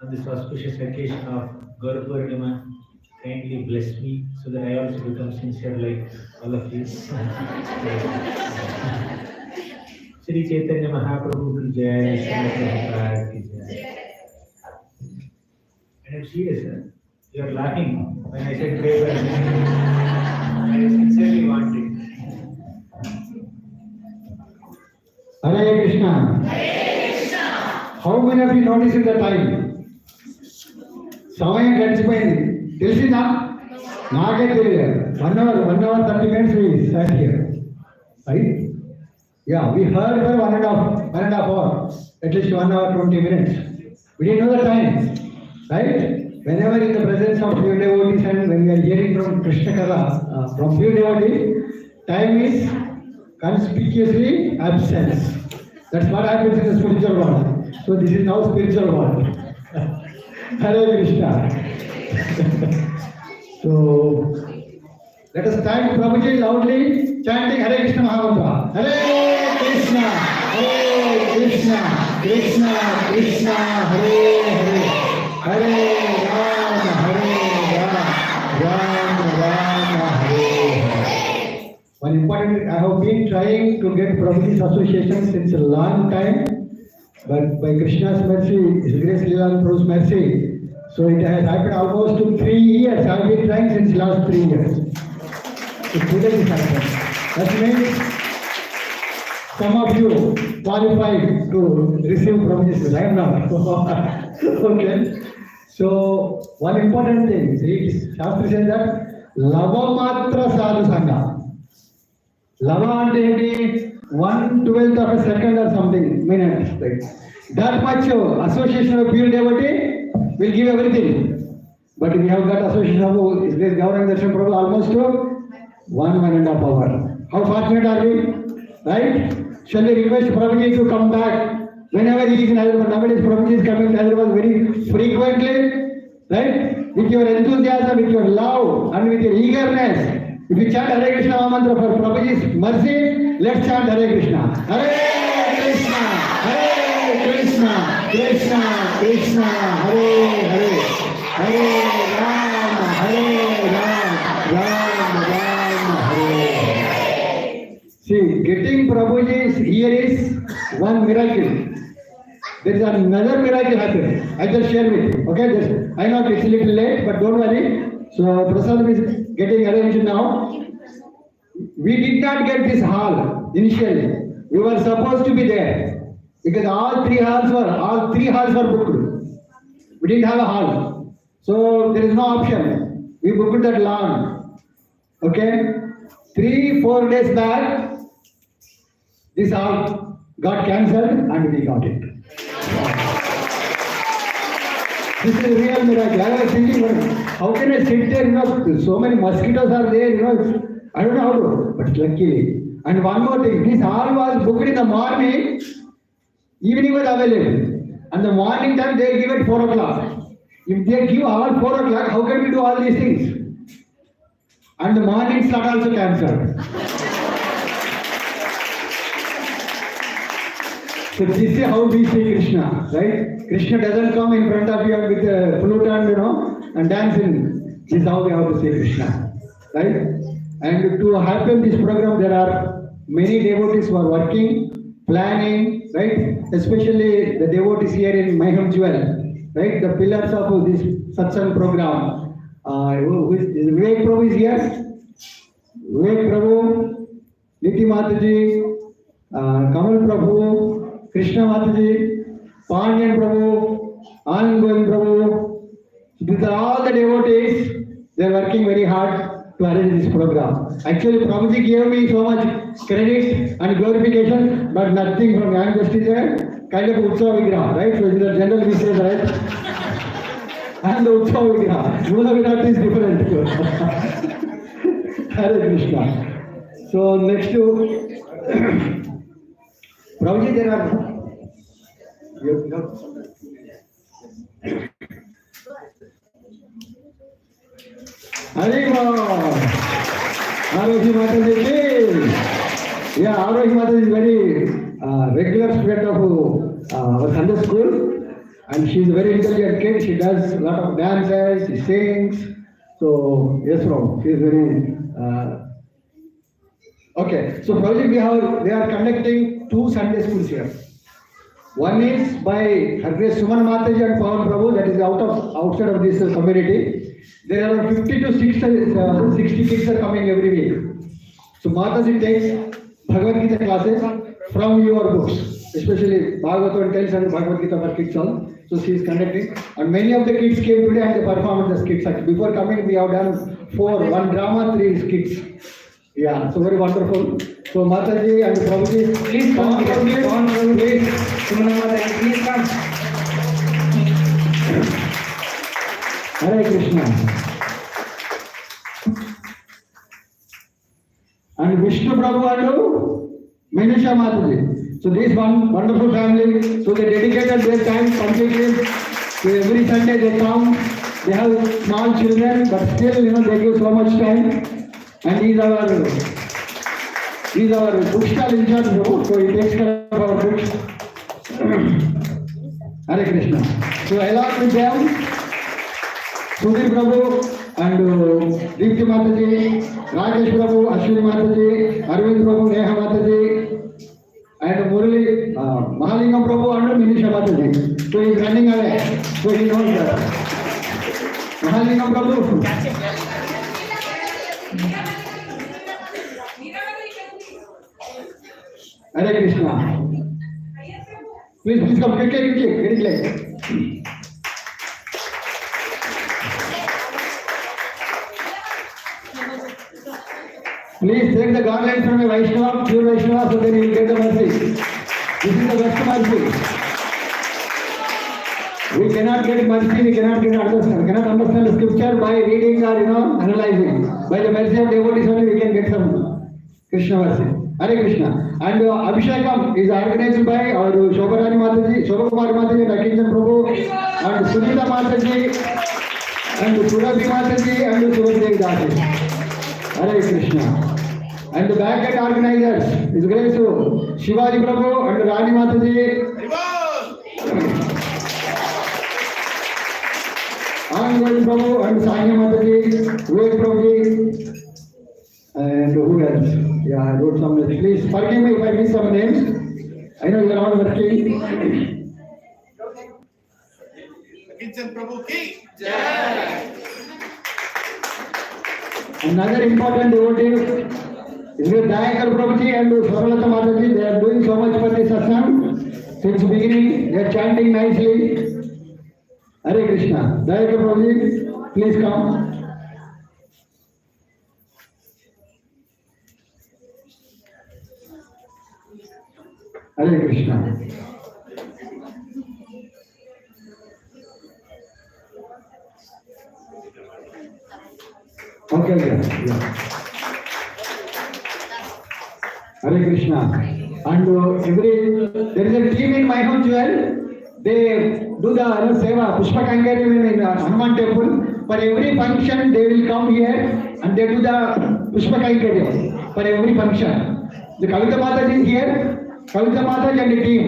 On this auspicious occasion of Gaura Purnima, kindly bless me so that I also become sincere like all of you. Shri Chaitanya Mahaprabhu ki jai, Shri Prabhupada ki jai. And I'm serious, sir. You are laughing when I said paper. I sincerely want it. Hare Krishna. Hare Krishna. How many of you noticed the time? సమయం గడిచిపోయింది తెలిసిందా? నాకే తెలియదు. 1 hour 30 minutes we sat here, right? Yeah, we heard for one and a half hour, at least 1 hour 20 minutes. We didn't know the time, right? Whenever in the presence of pure devotees and when we are hearing from Krishna Katha, from pure devotees, time is conspicuously absent. That's what happens in the spiritual world. So this is now spiritual world. Hare Krishna. So let us thank Prabhuji loudly, chanting Hare Krishna Mahamantra. Hare Krishna, Hare Krishna, Krishna Krishna, Hare Hare, Hare Rama, Hare Rama, Rama Rama, Hare Hare. One important, I have been trying to get Prabhuji's association since a long time. But by Krishna's mercy, His grace, Leela Prabhu's mercy, so it has happened almost to 3 years. I have been trying since last 3 years. So today it happened. That means some of you qualified to receive Prabhuji's. I am not. Okay. So one important thing, Shastri says that Lava Matra Sadhu Sangha. Lava ante 1/12 of a second or something, minutes. Right? That much association of pure devotee will give everything. But we have got association of Gauranga Darshan Prabhu almost to 1.5 hours. How fortunate are we? Right? Shall we request Prabhuji to come back whenever he is in Hyderabad? Nowadays Prabhuji is coming to Hyderabad very frequently. Right? With your enthusiasm, with your love, and with your eagerness. If you chant Hare Krishna mantra for Prabhuji's mercy, let's chant Hare Krishna. Hare Krishna, Hare Krishna, Krishna Krishna, Hare Hare, Hare Rama, Hare Rama, Rama Rama, Hare Hare. See, getting Prabhuji's ear is one miracle. There is another miracle happening. I just share with you. Okay, I know it's a little late, but don't worry. So Prasad is getting arranged now. We did not get this hall initially. We were supposed to be there because all three halls were booked. We didn't have a hall, so there is no option. We booked that lawn. Okay, 3-4 days back, this hall got cancelled and we got it. This is a real miracle. I was thinking, how can I sit there? So many mosquitoes are there. I don't know how to. But luckily. And one more thing, this hall was booked in the morning. Evening was available. And the morning time they give it 4 o'clock. If they give all 4 o'clock, how can we do all these things? And the morning slot also cancelled. So this is how we see Krishna, right? Krishna doesn't come in front of you with a flute and dancing. This is how we have to see Krishna, right? And to happen this program, there are many devotees who are working, planning, right? Especially the devotees here in Mayhem Jewel, right? The pillars of this satsang program. Vivek Prabhu is here. Vivek Prabhu, Niti Mataji, Kamal Prabhu, Krishna Mataji, Panyan Prabhu, Anand Prabhu. These are all the devotees. They are working very hard to arrange this program. Actually, Prabhuji gave me so much credit and glorification, but nothing from Young Justice kind of Utsav Vigraha, right? So in the general we say, right? And the Utsav Vigraha. Mula Vigraha is different. Hare Krishna. So next to Prabhuji, there are. Arohi Mataji. Yeah, Arohi Mataji is very regular student of our Sunday school, and she is a very intelligent kid. She does a lot of dances, she sings. So yes, Ram, she is very. Okay, so Prabhuji, they are conducting 2 Sunday schools here. One is by Her Grace Suman Mataji and Pawan Prabhu, that is outside of this community. There are 50 to 60 kids are coming every week. So Mataji takes Bhagavad Gita classes from your books, especially Bhagavatam tells and Bhagavad Gita for kids all. So she is conducting, and many of the kids came today and they performed the skits. Before coming, we have done 4, 1 drama, 3 skits. Yeah, so very wonderful. So Mataji and Prabhuji, please come, please. Mataji, please come. Hare Krishna. And Vishnu Prabhu and Manisha Mataji. So this one wonderful family. So they dedicated their time completely. So every Sunday they come. They have small children, but still, they give so much time. And he's our bookstall in charge, so he takes care of our books. Hare Krishna. So along with them, Sudhir Prabhu and Deepti Mataji, Rakesh Prabhu, Ashwini Mataji, Arvind Prabhu, Neha Mataji, and Murali, Mahalingam Prabhu and Minisha Mataji. So he is running away, so he knows that. Mahalingam Prabhu. Hare Krishna. Please come, quickly, get it late. Please take the garland from a Vaishnava, pure Vaishnava, so then you will get the mercy. This is the best mercy. We cannot get mercy, we cannot understand the scripture by reading or analyzing. By the mercy of devotees only we can get some Krishna mercy. Hare Krishna. And Abhishekam is organized by our Shobharani Mataji, Shobhakumari Mataji, and Akinjan Prabhu, and Sunita Mataji, and Surabhi Mataji, and Surabhi Dasi. Hare Krishna. And the back-end organizers is great too. Shivaji Prabhu and Rani Mataji. Anand Prabhu and Sanya Mataji, Vivek Prabhuji. And who else? Yeah, I wrote some names. Please forgive me if I miss some names. I know you are all working. Another important devotee is with Dayakar Prabhuji and Saralata Mataji. They are doing so much for this satsang. Since beginning, they are chanting nicely. Hare Krishna. Dayakar Prabhuji, please come. Hare Krishna. Okay, yeah. Hare Krishna. And there is a team in my home, Jewel. They do the seva, Pushpa Kankari in Hanuman temple. For every function, they will come here and they do the Pushpa Kankari for every function. The Kavita Mataji is here. Kavita Mataji and the team.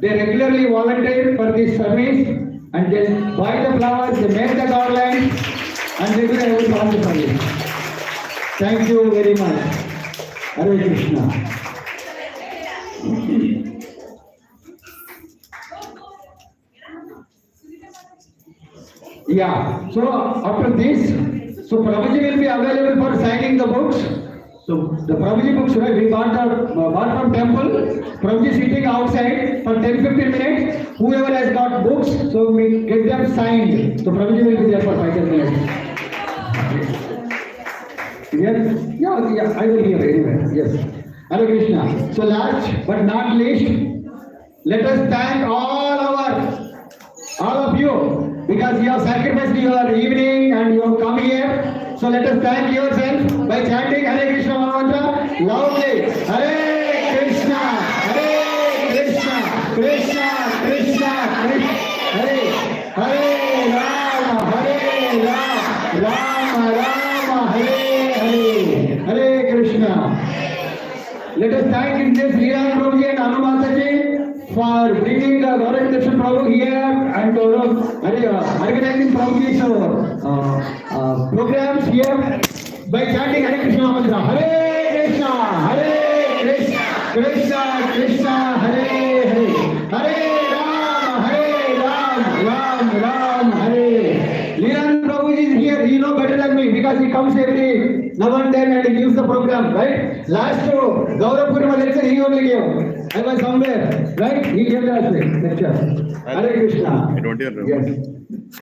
They regularly volunteer for this service and they buy the flowers, they make the garlands and they do every function for you. Thank you very much. Hare Krishna. Yeah, so after this, so Prabhuji will be available for signing the books. So the Prabhuji books, right, we bought from temple. Prabhuji sitting outside for 10-15 minutes. Whoever has got books, so we get them signed. So Prabhuji will be there for 5-10 minutes. Yes? Yeah, I will hear anyway. Yes. Hare Krishna. So last but not least, let us thank all of you, because you have sacrificed your evening and you have come here. So let us thank yourself by chanting Hare Krishna mantra loudly. Hare Krishna, Krishna Krishna, Hare Rama, Rama Rama, Hare Krishna. Let us thank in this Leela Prabhuji and Anumataji for bringing the Gauranga Prabhu here and organizing Prabhuji's programs here by chanting Hare Krishna mantra. Hare Krishna, Krishna Krishna, Hare Ram, Hare. Leela Prabhuji is here. He knows better than me because he comes every now and then and he gives the program, right? Last Gaura Purnima lecture he only gave. I was somewhere, right? He gave the lecture. Hare Krishna. I don't even remember. Yes.